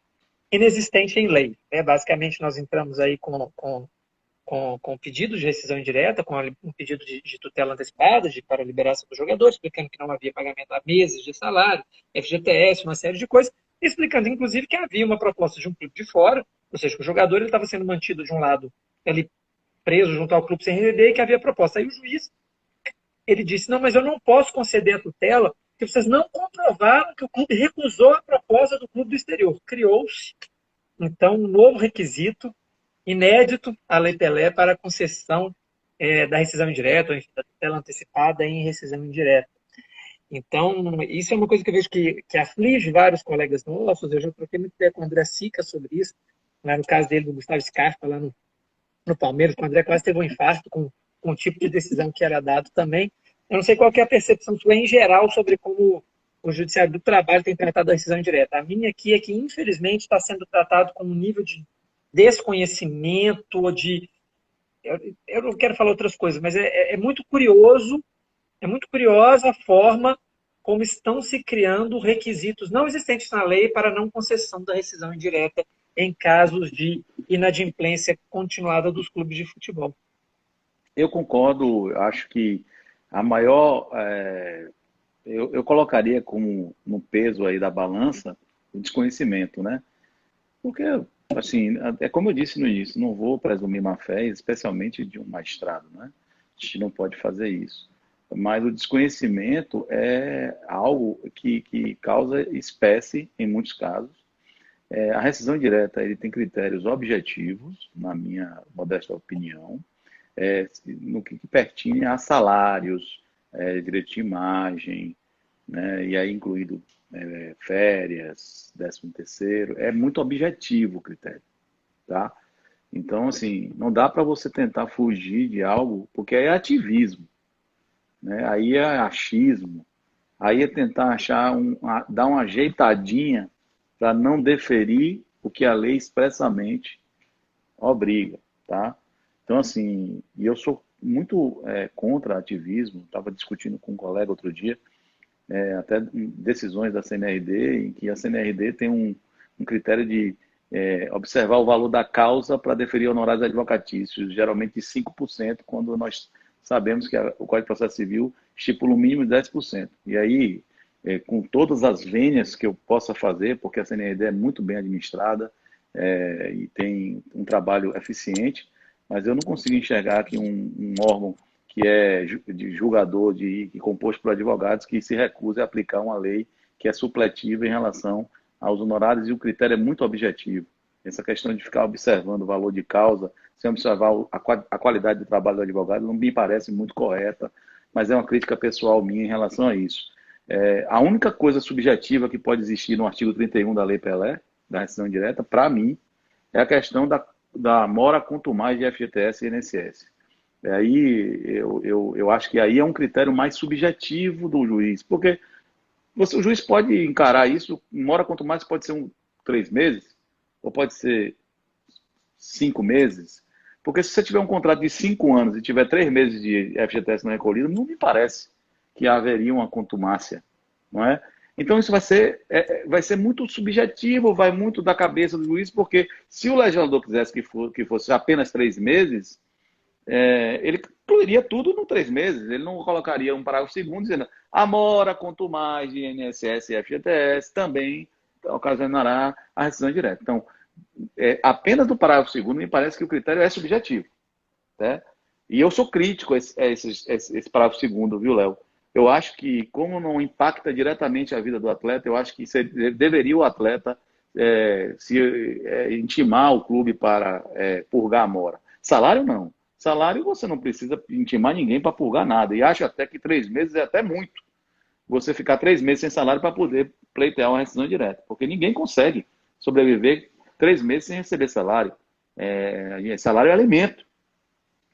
[SPEAKER 1] inexistente em lei. Basicamente, nós entramos aí com pedido de rescisão indireta, com um pedido de tutela antecipada para a liberação do jogador, explicando que não havia pagamento há meses de salário, FGTS, uma série de coisas, explicando, inclusive, que havia uma proposta de um clube de fora, ou seja, que o jogador estava sendo mantido de um lado, ele preso junto ao clube sem render, e que havia proposta. Aí o juiz, ele disse, não, mas eu não posso conceder a tutela, porque vocês não comprovaram que o clube recusou a proposta do clube do exterior. Criou-se, então, um novo requisito, inédito à Lei Pelé para a concessão da rescisão indireta, ou da tutela antecipada em rescisão indireta. Então, isso é uma coisa que eu vejo que aflige vários colegas nossos. Eu já troquei muito ideia com o André Sica sobre isso, lá no caso dele, do Gustavo Scarpa, lá no Palmeiras, o André quase teve um infarto com o tipo de decisão que era dado também. Eu não sei qual que é a percepção sua em geral sobre como o Judiciário do Trabalho tem tratado a rescisão indireta. A minha aqui é que, infelizmente, está sendo tratado com um nível de desconhecimento ou de... Eu não quero falar outras coisas, mas é muito curioso, é muito curiosa a forma como estão se criando requisitos não existentes na lei para não concessão da rescisão indireta em casos de inadimplência continuada dos clubes de futebol.
[SPEAKER 2] Eu concordo, acho que a maior, eu colocaria como no peso aí da balança o desconhecimento, né? Porque, assim, é como eu disse no início, não vou presumir má fé, especialmente de um magistrado, né? A gente não pode fazer isso. Mas o desconhecimento é algo que causa espécie em muitos casos. A rescisão direta ele tem critérios objetivos, na minha modesta opinião, no que pertine a salários, direito de imagem, né, e aí incluído férias, 13º, é muito objetivo o critério, tá? Então, assim, não dá para você tentar fugir de algo, porque aí é ativismo, né? Aí é achismo, aí é tentar dar uma ajeitadinha para não deferir o que a lei expressamente obriga, tá? Então, assim, e eu sou muito contra ativismo, estava discutindo com um colega outro dia, até decisões da CNRD, em que a CNRD tem um critério de observar o valor da causa para deferir honorários advocatícios, geralmente de 5%, quando nós sabemos que o Código de Processo Civil estipula um mínimo de 10%. E aí, com todas as vênias que eu possa fazer, porque a CNRD é muito bem administrada e tem um trabalho eficiente, mas eu não consigo enxergar aqui um órgão que é de julgador, composto por advogados, que se recuse a aplicar uma lei que é supletiva em relação aos honorários, e o critério é muito objetivo. Essa questão de ficar observando o valor de causa, sem observar a qualidade do trabalho do advogado, não me parece muito correta, mas é uma crítica pessoal minha em relação a isso. A única coisa subjetiva que pode existir no artigo 31 da Lei Pelé, da rescisão direta, para mim, é a questão da mora contumaz de FGTS e INSS. Aí eu acho que aí é um critério mais subjetivo do juiz, porque o juiz pode encarar isso, mora quanto mais pode ser 3 meses, ou pode ser 5 meses, porque se você tiver um contrato de 5 anos e tiver 3 meses de FGTS não recolhido, não me parece que haveria uma contumácia, não é? Então isso vai ser muito subjetivo, vai muito da cabeça do juiz, porque se o legislador quisesse que fosse apenas 3 meses, ele incluiria tudo no 3 meses, ele não colocaria um parágrafo segundo dizendo a mora contumaz de INSS e FGTS também ocasionará a rescisão direta. Então, apenas do parágrafo segundo me parece que o critério é subjetivo, né? E eu sou crítico a esse parágrafo segundo, viu, Léo? Eu acho que, como não impacta diretamente a vida do atleta, eu acho que deveria o atleta intimar o clube para purgar a mora. Salário, não. Salário, você não precisa intimar ninguém para purgar nada. E acho até que 3 meses é até muito. Você ficar 3 meses sem salário para poder pleitear uma rescisão direta. Porque ninguém consegue sobreviver 3 meses sem receber salário. Salário é alimento.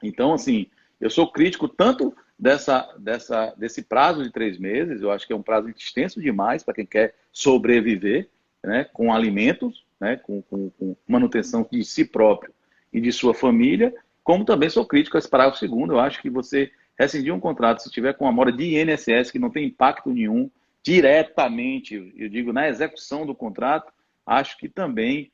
[SPEAKER 2] Então, assim, eu sou crítico tanto desse prazo de 3 meses, eu acho que é um prazo extenso demais para quem quer sobreviver, né, com alimentos, né, com manutenção de si próprio e de sua família, como também sou crítico a esse parágrafo segundo. Eu acho que você rescindir um contrato, se tiver com a mora de INSS, que não tem impacto nenhum diretamente, eu digo, na execução do contrato, acho que também,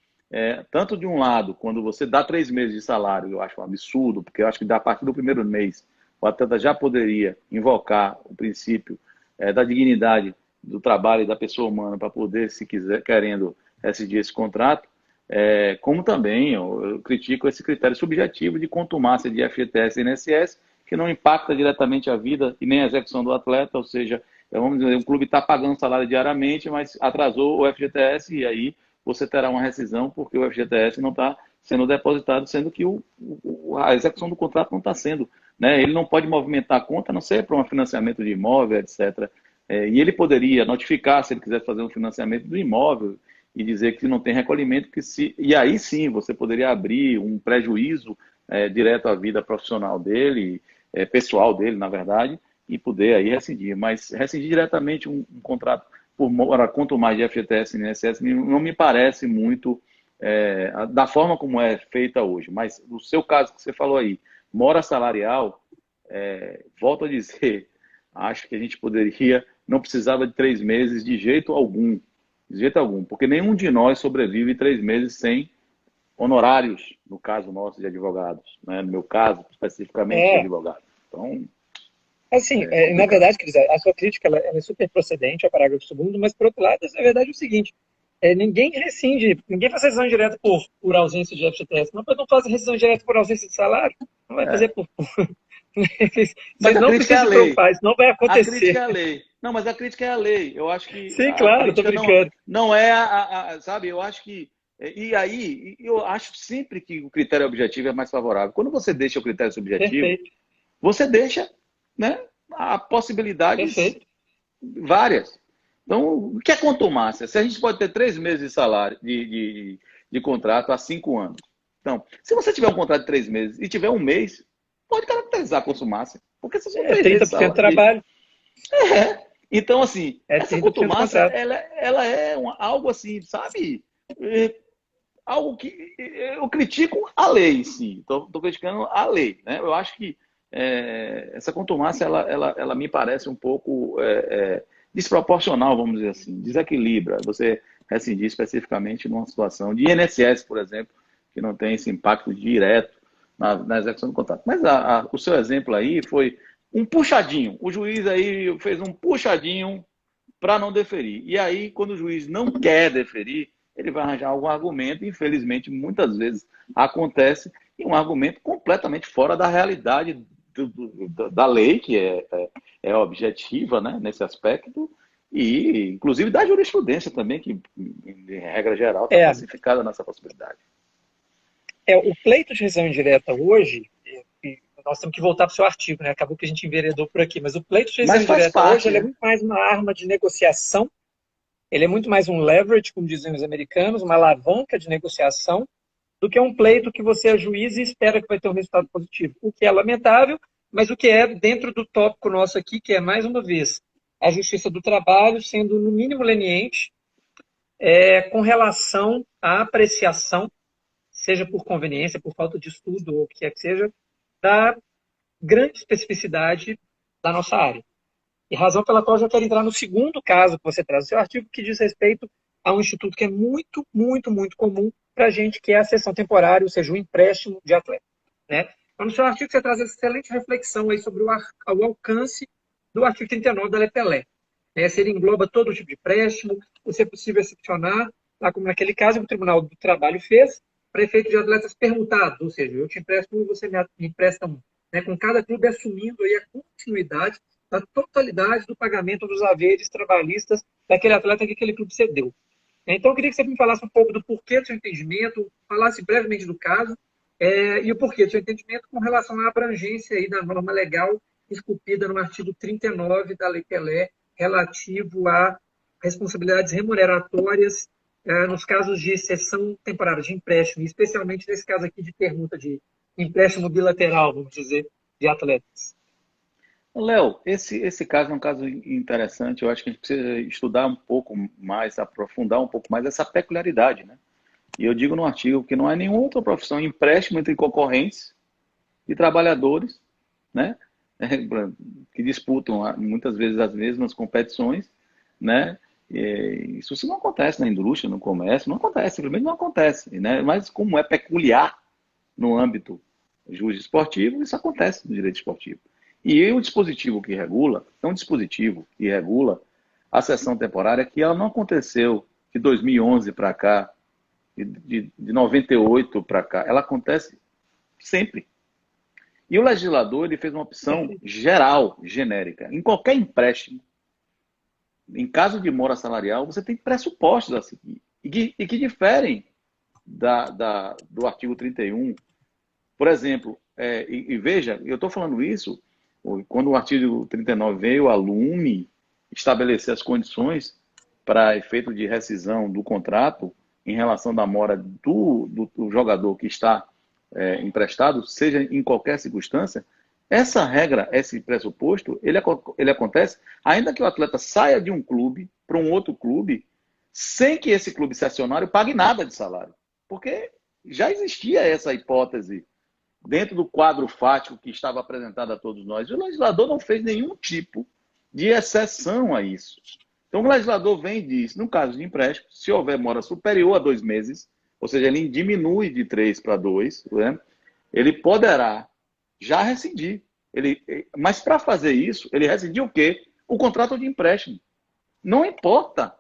[SPEAKER 2] tanto de um lado, quando você dá 3 meses de salário, eu acho um absurdo, porque eu acho que a partir do primeiro mês, o atleta já poderia invocar o princípio da dignidade do trabalho e da pessoa humana para poder, se quiser, querendo rescindir esse contrato, como também eu critico esse critério subjetivo de contumácia de FGTS e INSS, que não impacta diretamente a vida e nem a execução do atleta, ou seja, vamos dizer, o clube está pagando salário diariamente, mas atrasou o FGTS e aí você terá uma rescisão porque o FGTS não está sendo depositado, sendo que a execução do contrato não está sendo, né? Ele não pode movimentar a conta, a não ser para um financiamento de imóvel, etc. E ele poderia notificar, se ele quisesse fazer um financiamento do imóvel, e dizer que não tem recolhimento, e aí sim você poderia abrir um prejuízo direto à vida profissional dele, pessoal dele, na verdade, e poder aí rescindir. Mas rescindir diretamente um contrato por mora quanto mais de FGTS e INSS não me parece muito da forma como é feita hoje. Mas no seu caso que você falou aí, mora salarial, volto a dizer, acho que a gente poderia, não precisava de 3 meses de jeito algum, porque nenhum de nós sobrevive 3 meses sem honorários, no caso nosso de advogados, né? No meu caso, especificamente de
[SPEAKER 3] É,
[SPEAKER 2] advogado. Então,
[SPEAKER 3] assim,
[SPEAKER 2] é
[SPEAKER 3] na
[SPEAKER 2] complicado.
[SPEAKER 3] verdade, Cris, a sua crítica ela é super procedente ao parágrafo segundo, mas, por outro lado, na verdade, é o seguinte, ninguém rescinde, ninguém faz rescisão direta por ausência de FGTS, mas não faz rescisão direta por ausência de salário, não vai fazer
[SPEAKER 2] É.
[SPEAKER 3] por...
[SPEAKER 2] Mas
[SPEAKER 3] Vocês
[SPEAKER 2] a
[SPEAKER 3] não
[SPEAKER 2] crítica é
[SPEAKER 3] precisam
[SPEAKER 2] a
[SPEAKER 3] se
[SPEAKER 2] lei.
[SPEAKER 3] preocupar, isso não vai
[SPEAKER 2] A crítica
[SPEAKER 3] acontecer.
[SPEAKER 2] é a lei. Não, mas a crítica é a lei. Eu acho que
[SPEAKER 3] Sim,
[SPEAKER 2] a
[SPEAKER 3] claro, tô
[SPEAKER 2] crítica não,
[SPEAKER 3] brincando.
[SPEAKER 2] não é sabe, eu acho que. E aí, eu acho sempre que o critério objetivo é mais favorável. Quando você deixa o critério subjetivo,
[SPEAKER 3] Perfeito,
[SPEAKER 2] você deixa, né, a possibilidades
[SPEAKER 3] perfeito.
[SPEAKER 2] várias. Então, o que é contumácia? Se a gente pode ter 3 meses de salário, de contrato há 5 anos. Então, se você tiver um contrato de 3 meses e tiver um mês, pode caracterizar a consumácia. Porque são
[SPEAKER 3] É
[SPEAKER 2] 3 meses
[SPEAKER 3] 30% de trabalho,
[SPEAKER 2] então, assim,
[SPEAKER 3] é
[SPEAKER 2] essa
[SPEAKER 3] 30% do
[SPEAKER 2] contumácia,
[SPEAKER 3] contrato.
[SPEAKER 2] ela é algo assim, sabe? É, algo que eu critico a lei, sim. Estou criticando a lei, né? Eu acho que essa contumácia, ela me parece um pouco desproporcional, vamos dizer assim, desequilibra. Você rescindir especificamente numa situação de INSS, por exemplo, que não tem esse impacto direto na execução do contrato. Mas o seu exemplo aí foi um puxadinho. O juiz aí fez um puxadinho para não deferir. E aí, quando o juiz não quer deferir, ele vai arranjar algum argumento, e infelizmente, muitas vezes acontece, e um argumento completamente fora da realidade da lei, que é objetiva, né, nesse aspecto, e inclusive da jurisprudência também, que, em regra geral, está
[SPEAKER 3] É,
[SPEAKER 2] pacificada nessa possibilidade.
[SPEAKER 3] o pleito de rescisão indireta hoje, e nós temos que voltar para o seu artigo, né? Acabou que a gente enveredou por aqui, mas o pleito de rescisão
[SPEAKER 2] Mas faz
[SPEAKER 3] indireta hoje
[SPEAKER 2] parte,
[SPEAKER 3] ele é
[SPEAKER 2] né?
[SPEAKER 3] muito mais uma arma de negociação, ele é muito mais um leverage, como dizem os americanos, uma alavanca de negociação, do que um pleito que você é juiz e espera que vai ter um resultado positivo. O que é lamentável, mas o que é dentro do tópico nosso aqui, que é, mais uma vez, a justiça do trabalho sendo, no mínimo, leniente com relação à apreciação, seja por conveniência, por falta de estudo, ou o que quer que seja, da grande especificidade da nossa área. E razão pela qual eu já quero entrar no segundo caso que você traz no seu artigo, que diz respeito a um instituto que é muito, muito, muito comum para a gente, que é a cessão temporária, ou seja, o empréstimo de atleta. Né? Então, no seu artigo, você traz essa excelente reflexão aí sobre o alcance do artigo 39 da LEPELé. Se ele engloba todo tipo de empréstimo, se é possível excepcionar, tá? Como naquele caso que o Tribunal do Trabalho fez, para efeito de atletas permutados, ou seja, eu te empresto um e você me empresta um. Né? Com cada clube assumindo aí a continuidade da totalidade do pagamento dos haveres trabalhistas daquele atleta que aquele clube cedeu. Então, eu queria que você me falasse um pouco do porquê do seu entendimento, falasse brevemente do caso e o porquê do seu entendimento com relação à abrangência aí da norma legal esculpida no artigo 39 da Lei Pelé, relativo a responsabilidades remuneratórias nos casos de cessão temporária de empréstimo, especialmente nesse caso aqui de permuta de empréstimo bilateral, vamos dizer, de atletas.
[SPEAKER 2] Léo, esse caso é um caso interessante. Eu acho que a gente precisa estudar um pouco mais, aprofundar um pouco mais essa peculiaridade, né? E eu digo no artigo que não é nenhuma outra profissão, empréstimo entre concorrentes de trabalhadores, né? Que disputam muitas vezes as mesmas competições, né? Isso não acontece na indústria, no comércio, não acontece, simplesmente não acontece, né? Mas como é peculiar no âmbito jurídico esportivo, isso acontece no direito esportivo. E o dispositivo que regula, é um dispositivo que regula a sessão temporária que ela não aconteceu de 2011 para cá, de 98 para cá, ela acontece sempre. E o legislador ele fez uma opção geral, genérica. Em qualquer empréstimo, em caso de mora salarial, você tem pressupostos a seguir, e que diferem do artigo 31. Por exemplo, veja, eu estou falando isso, quando o artigo 39 veio, a LUME estabelecer as condições para efeito de rescisão do contrato em relação da mora do jogador que está emprestado, seja em qualquer circunstância, essa regra, esse pressuposto, ele acontece ainda que o atleta saia de um clube para um outro clube, sem que esse clube cessionário pague nada de salário. porque já existia essa hipótese dentro do quadro fático que estava apresentado a todos nós. O legislador não fez nenhum tipo de exceção a isso. Então, o legislador vem e diz, no caso de empréstimo, se houver mora superior a 2 meses, ou seja, ele diminui de 3 para 2, né, ele poderá já rescindir. Mas para fazer isso, ele rescindiu o quê? O contrato de empréstimo. Não importa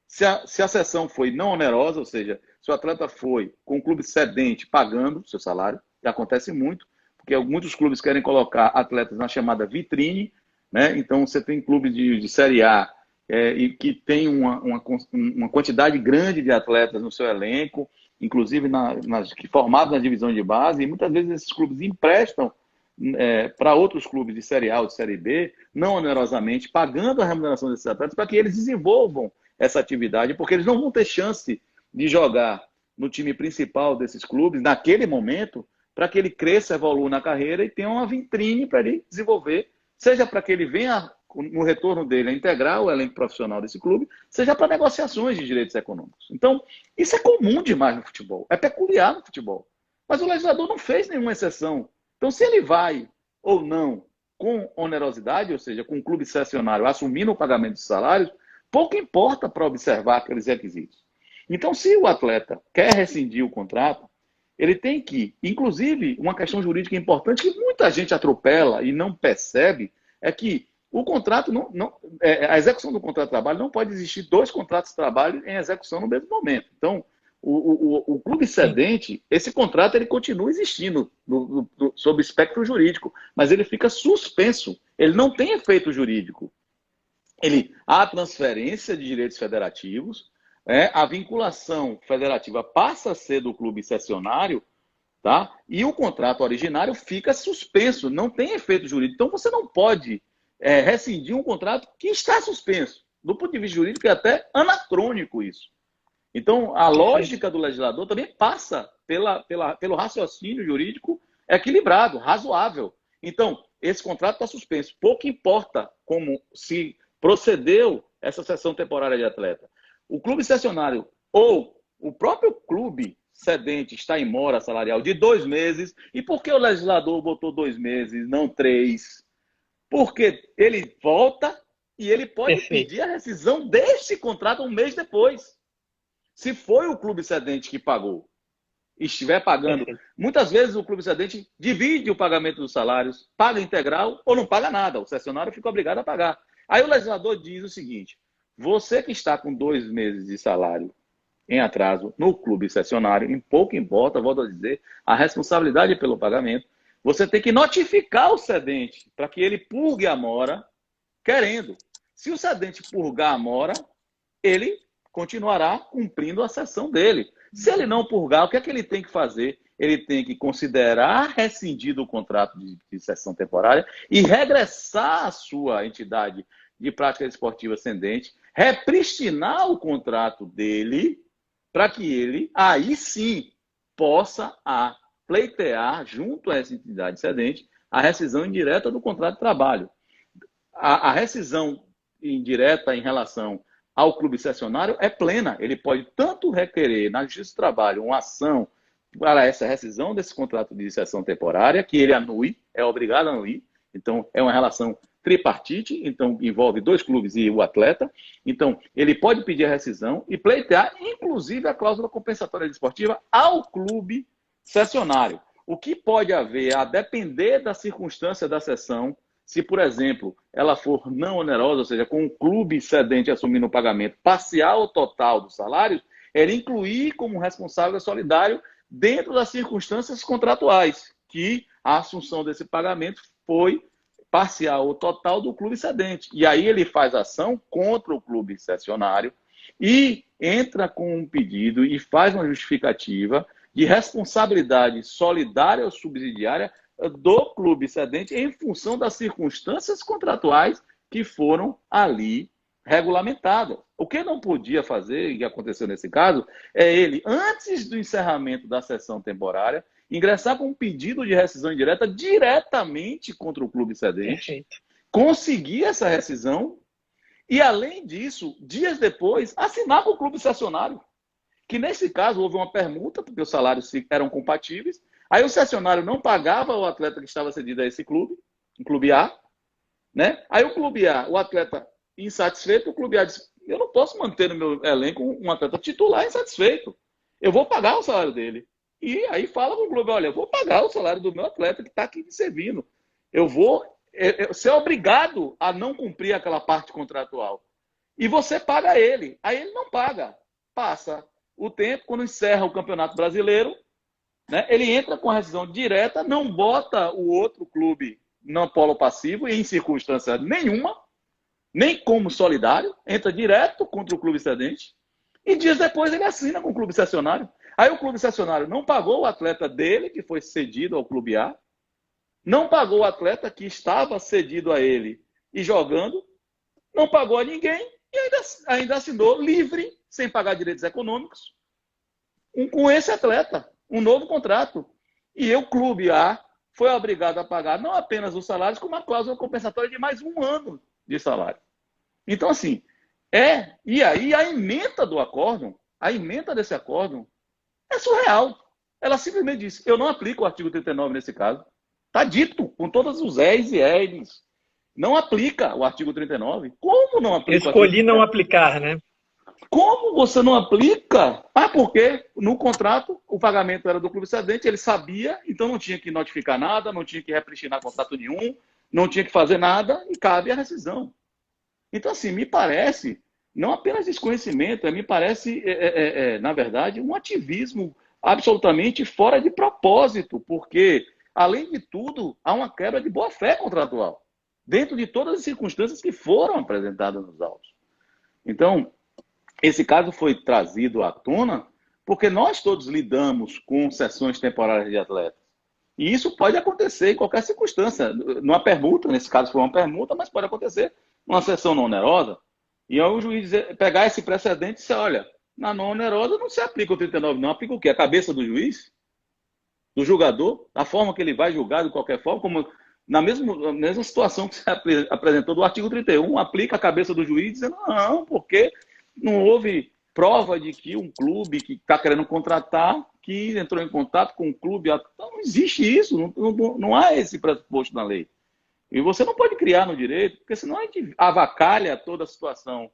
[SPEAKER 2] se a cessão foi não onerosa, ou seja, se o atleta foi com o clube cedente pagando seu salário, que acontece muito, porque muitos clubes querem colocar atletas na chamada vitrine, né? Então você tem clubes de Série A e que tem uma quantidade grande de atletas no seu elenco, inclusive formados na divisão de base, e muitas vezes esses clubes emprestam para outros clubes de Série A ou de Série B, não onerosamente, pagando a remuneração desses atletas para que eles desenvolvam essa atividade, porque eles não vão ter chance de jogar no time principal desses clubes, naquele momento, para que ele cresça, evolua na carreira e tenha uma vitrine para ele desenvolver, seja para que ele venha, no retorno dele, a integrar o elenco profissional desse clube, seja para negociações de direitos econômicos. Então, isso é comum demais no futebol, é peculiar no futebol. Mas o legislador não fez nenhuma exceção. Então, se ele vai ou não com onerosidade, ou seja, com o clube cessionário assumindo o pagamento de salários, pouco importa para observar aqueles requisitos. Então, se o atleta quer rescindir o contrato, ele tem que, inclusive, uma questão jurídica importante que muita gente atropela e não percebe, é que o contrato a execução do contrato de trabalho não pode existir 2 contratos de trabalho em execução no mesmo momento. Então, o clube cedente, esse contrato ele continua existindo sob o espectro jurídico, mas ele fica suspenso, ele não tem efeito jurídico. Há transferência de direitos federativos, a vinculação federativa passa a ser do clube cessionário, tá? E o contrato originário fica suspenso, não tem efeito jurídico. Então você não pode rescindir um contrato que está suspenso. Do ponto de vista jurídico é até anacrônico isso. Então a lógica do legislador também passa pelo raciocínio jurídico equilibrado, razoável. Então, esse contrato está suspenso. Pouco importa como se procedeu essa cessão temporária de atleta. O clube cessionário ou o próprio clube cedente está em mora salarial de 2 meses. E por que o legislador botou 2 meses, não 3? Porque ele volta e ele pode pedir a rescisão deste contrato 1 mês depois. Se foi o clube cedente que pagou e estiver pagando, muitas vezes o clube cedente divide o pagamento dos salários, paga integral ou não paga nada. O cessionário fica obrigado a pagar. Aí o legislador diz o seguinte: você que está com 2 meses de salário em atraso no clube cessionário, em pouco importa, volto a dizer, a responsabilidade pelo pagamento, você tem que notificar o cedente para que ele purgue a mora querendo. Se o cedente purgar a mora, ele continuará cumprindo a cessão dele. Se ele não purgar, o que é que ele tem que fazer? Ele tem que considerar rescindido o contrato de cessão temporária e regressar à sua entidade de prática esportiva ascendente, repristinar o contrato dele, para que ele, aí sim, possa pleitear, junto a essa entidade cedente, a rescisão indireta do contrato de trabalho. A rescisão indireta em relação ao clube cessionário é plena. Ele pode tanto requerer na Justiça do Trabalho uma ação para essa rescisão desse contrato de cessão temporária, que ele anue, é obrigado a anuir. Então, é uma relação tripartite, então envolve 2 clubes e o atleta. Então, ele pode pedir a rescisão e pleitear, inclusive, a cláusula compensatória desportiva ao clube cessionário. O que pode haver, a depender da circunstância da cessão, se, por exemplo, ela for não onerosa, ou seja, com o clube cedente assumindo o pagamento parcial ou total dos salários, ele incluir como responsável solidário dentro das circunstâncias contratuais, que a assunção desse pagamento foi parcial ou total do clube cedente. E aí ele faz ação contra o clube cessionário e entra com um pedido e faz uma justificativa de responsabilidade solidária ou subsidiária do clube cedente em função das circunstâncias contratuais que foram ali regulamentadas. O que não podia fazer, e que aconteceu nesse caso, é ele, antes do encerramento da sessão temporária, ingressar com um pedido de rescisão indireta diretamente contra o clube cedente, conseguir essa rescisão e, além disso, dias depois, assinar com o clube cessionário. que nesse caso houve uma permuta, porque os salários eram compatíveis, aí o cessionário não pagava o atleta que estava cedido a esse clube, o clube A, né? Aí o clube A, o atleta insatisfeito, o clube A disse, eu não posso manter no meu elenco um atleta titular insatisfeito, eu vou pagar o salário dele. E aí fala com o clube, olha, eu vou pagar o salário do meu atleta que está aqui me servindo, eu vou ser obrigado a não cumprir aquela parte contratual. E você paga ele. Aí ele não paga. Passa o tempo, quando encerra o Campeonato Brasileiro, né, ele entra com a rescisão direta, não bota o outro clube no polo passivo, e em circunstância nenhuma, nem como solidário, entra direto contra o clube cedente, e dias depois ele assina com o clube cessionário. Aí o clube cessionário não pagou o atleta dele, que foi cedido ao clube A, não pagou o atleta que estava cedido a ele e jogando, não pagou a ninguém e ainda assinou livre, sem pagar direitos econômicos, com esse atleta, um novo contrato. E o clube A foi obrigado a pagar não apenas os salários, como uma cláusula compensatória de mais um ano de salário. Então, assim, e aí a ementa do acórdão, a ementa desse acórdão é surreal. Ela simplesmente disse, eu não aplico o artigo 39 nesse caso. Está dito, com todos os és e és. Não aplica o artigo 39. Como não aplica?
[SPEAKER 3] Eu escolhi não aplicar, né?
[SPEAKER 2] Como você não aplica? Ah, porque no contrato o pagamento era do clube cedente, ele sabia, então não tinha que notificar nada, não tinha que repristinar contrato nenhum, não tinha que fazer nada e cabe a rescisão. Então, assim, me parece, não apenas desconhecimento, me parece, na verdade, um ativismo absolutamente fora de propósito, porque, além de tudo, há uma quebra de boa-fé contratual, dentro de todas as circunstâncias que foram apresentadas nos autos. Então, esse caso foi trazido à tona porque nós todos lidamos com sessões temporárias de atletas. E isso pode acontecer em qualquer circunstância. Numa permuta, nesse caso foi uma permuta, mas pode acontecer numa sessão não onerosa. E aí o juiz pegar esse precedente e dizer, olha, na não onerosa não se aplica o 39, não. Aplica o quê? A cabeça do juiz? Do julgador? A forma que ele vai julgar de qualquer forma? Como na mesma situação que você apresentou do artigo 31, aplica a cabeça do juiz dizendo, não, porque não houve prova de que um clube que está querendo contratar, que entrou em contato com o clube. Não existe isso, não há esse pressuposto na lei. E você não pode criar no direito, porque senão a gente avacalha toda a situação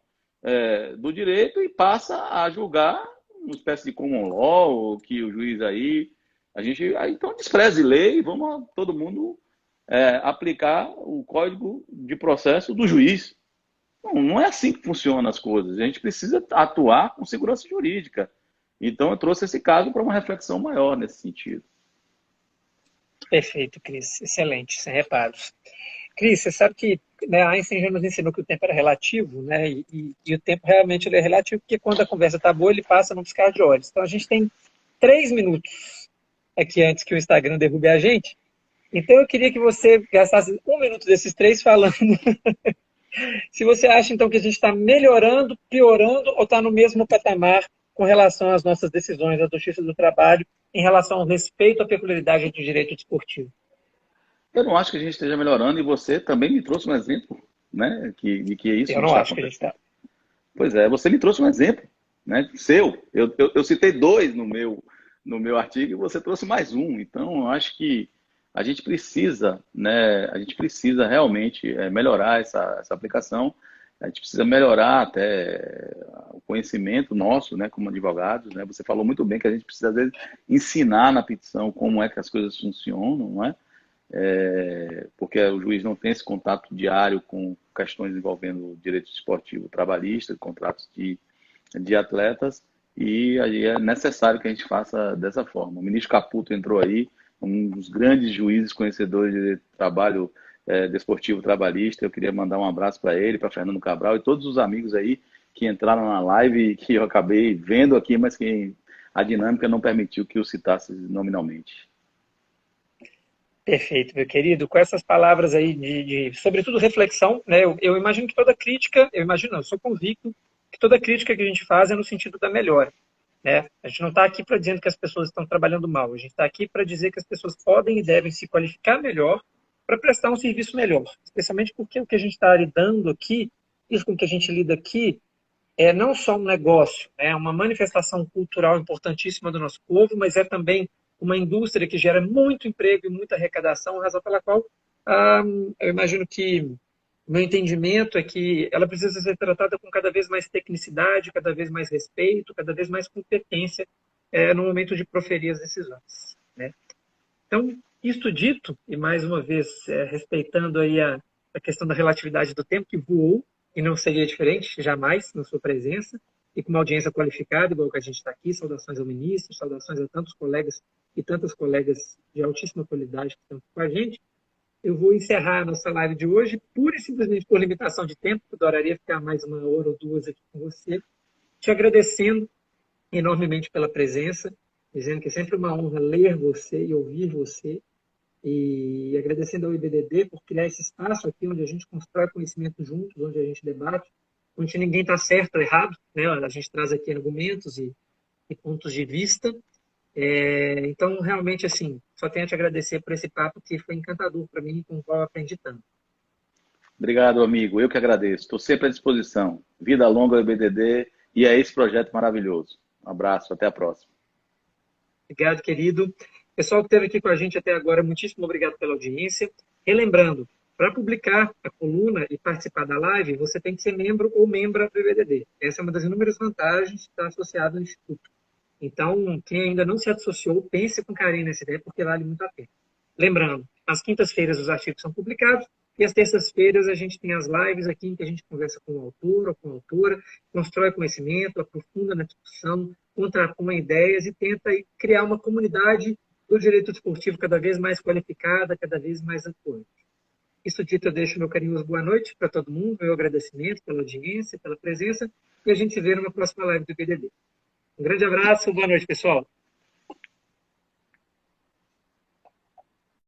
[SPEAKER 2] do direito e passa a julgar uma espécie de common law, que o juiz então despreze lei e vamos todo mundo aplicar o Código de Processo do juiz. Não é assim que funcionam as coisas. A gente precisa atuar com segurança jurídica. Então, eu trouxe esse caso para uma reflexão maior nesse sentido.
[SPEAKER 3] Perfeito, Cris. Excelente, sem reparos. Cris, você sabe que, né, Einstein já nos ensinou que o tempo era relativo, né? E o tempo realmente ele é relativo, porque quando a conversa está boa, ele passa num piscar de olhos. Então, a gente tem 3 minutos aqui antes que o Instagram derrube a gente. Então, eu queria que você gastasse 1 minuto desses 3 falando se você acha, então, que a gente está melhorando, piorando ou está no mesmo patamar com relação às nossas decisões da Justiça do Trabalho em relação ao respeito à peculiaridade do direito desportivo.
[SPEAKER 2] Eu não acho que a gente esteja melhorando e você também me trouxe um exemplo, né, de que isso
[SPEAKER 3] eu
[SPEAKER 2] não
[SPEAKER 3] não
[SPEAKER 2] está
[SPEAKER 3] acho que a gente está.
[SPEAKER 2] Pois é, você me trouxe um exemplo, né, seu. Eu citei 2 no meu artigo e você trouxe mais um. Então, eu acho que a gente precisa, né, realmente melhorar essa aplicação. A gente precisa melhorar até o conhecimento nosso, né, como advogados, né? Você falou muito bem que a gente precisa, às vezes, ensinar na petição como é que as coisas funcionam, não é? Porque o juiz não tem esse contato diário com questões envolvendo direito esportivo trabalhista, contratos de atletas, e aí é necessário que a gente faça dessa forma. O ministro Caputo entrou aí, um dos grandes juízes conhecedores de trabalho desportivo trabalhista. Eu queria mandar um abraço para ele, para Fernando Cabral e todos os amigos aí que entraram na live e que eu acabei vendo aqui, mas que a dinâmica não permitiu que eu citasse nominalmente.
[SPEAKER 3] Perfeito, meu querido. Com essas palavras aí sobretudo, reflexão, né? Eu imagino que toda crítica, eu sou convicto que toda crítica que a gente faz é no sentido da melhora, né? A gente não está aqui para dizer que as pessoas estão trabalhando mal, a gente está aqui para dizer que as pessoas podem e devem se qualificar melhor para prestar um serviço melhor, especialmente porque o que a gente está lidando aqui, isso com que a gente lida aqui, é não só um negócio, é uma manifestação cultural importantíssima do nosso povo, mas é também uma indústria que gera muito emprego e muita arrecadação, razão pela qual eu imagino que o meu entendimento é que ela precisa ser tratada com cada vez mais tecnicidade, cada vez mais respeito, cada vez mais competência no momento de proferir as decisões, né? Então, isto dito, e mais uma vez respeitando aí a questão da relatividade do tempo, que voou, e não seria diferente, jamais, na sua presença, e com uma audiência qualificada, igual que a gente está aqui, saudações ao ministro, saudações a tantos colegas e tantas colegas de altíssima qualidade que estão aqui com a gente, eu vou encerrar a nossa live de hoje, pura e simplesmente por limitação de tempo, eu adoraria ficar mais uma hora ou duas aqui com você, te agradecendo enormemente pela presença, dizendo que é sempre uma honra ler você e ouvir você, e agradecendo ao IBDD por criar esse espaço aqui onde a gente constrói conhecimento juntos, onde a gente debate, onde ninguém está certo ou errado, né? A gente traz aqui argumentos e pontos de vista. Então, realmente, assim, só tenho a te agradecer por esse papo que foi encantador para mim, com o qual eu aprendi tanto.
[SPEAKER 2] Obrigado, amigo. Eu que agradeço. Estou sempre à disposição. Vida longa ao IBDD e a esse projeto maravilhoso. Um abraço, até a próxima.
[SPEAKER 3] Obrigado, querido. Pessoal que esteve aqui com a gente até agora, muitíssimo obrigado pela audiência. Relembrando, para publicar a coluna e participar da live, você tem que ser membro ou membra do IBDD. Essa é uma das inúmeras vantagens de estar associado ao Instituto. Então, quem ainda não se associou, pense com carinho nessa ideia, porque vale muito a pena. Lembrando, às quintas-feiras os artigos são publicados, e às terças-feiras a gente tem as lives aqui em que a gente conversa com o autor ou com a autora, constrói conhecimento, aprofunda na discussão, contrapõe ideias e tenta criar uma comunidade do direito desportivo cada vez mais qualificada, cada vez mais atuante. Isso dito, eu deixo meu carinhoso boa noite para todo mundo, meu agradecimento pela audiência, pela presença, e a gente se vê numa próxima live do IBDD. Um grande abraço, boa noite, pessoal.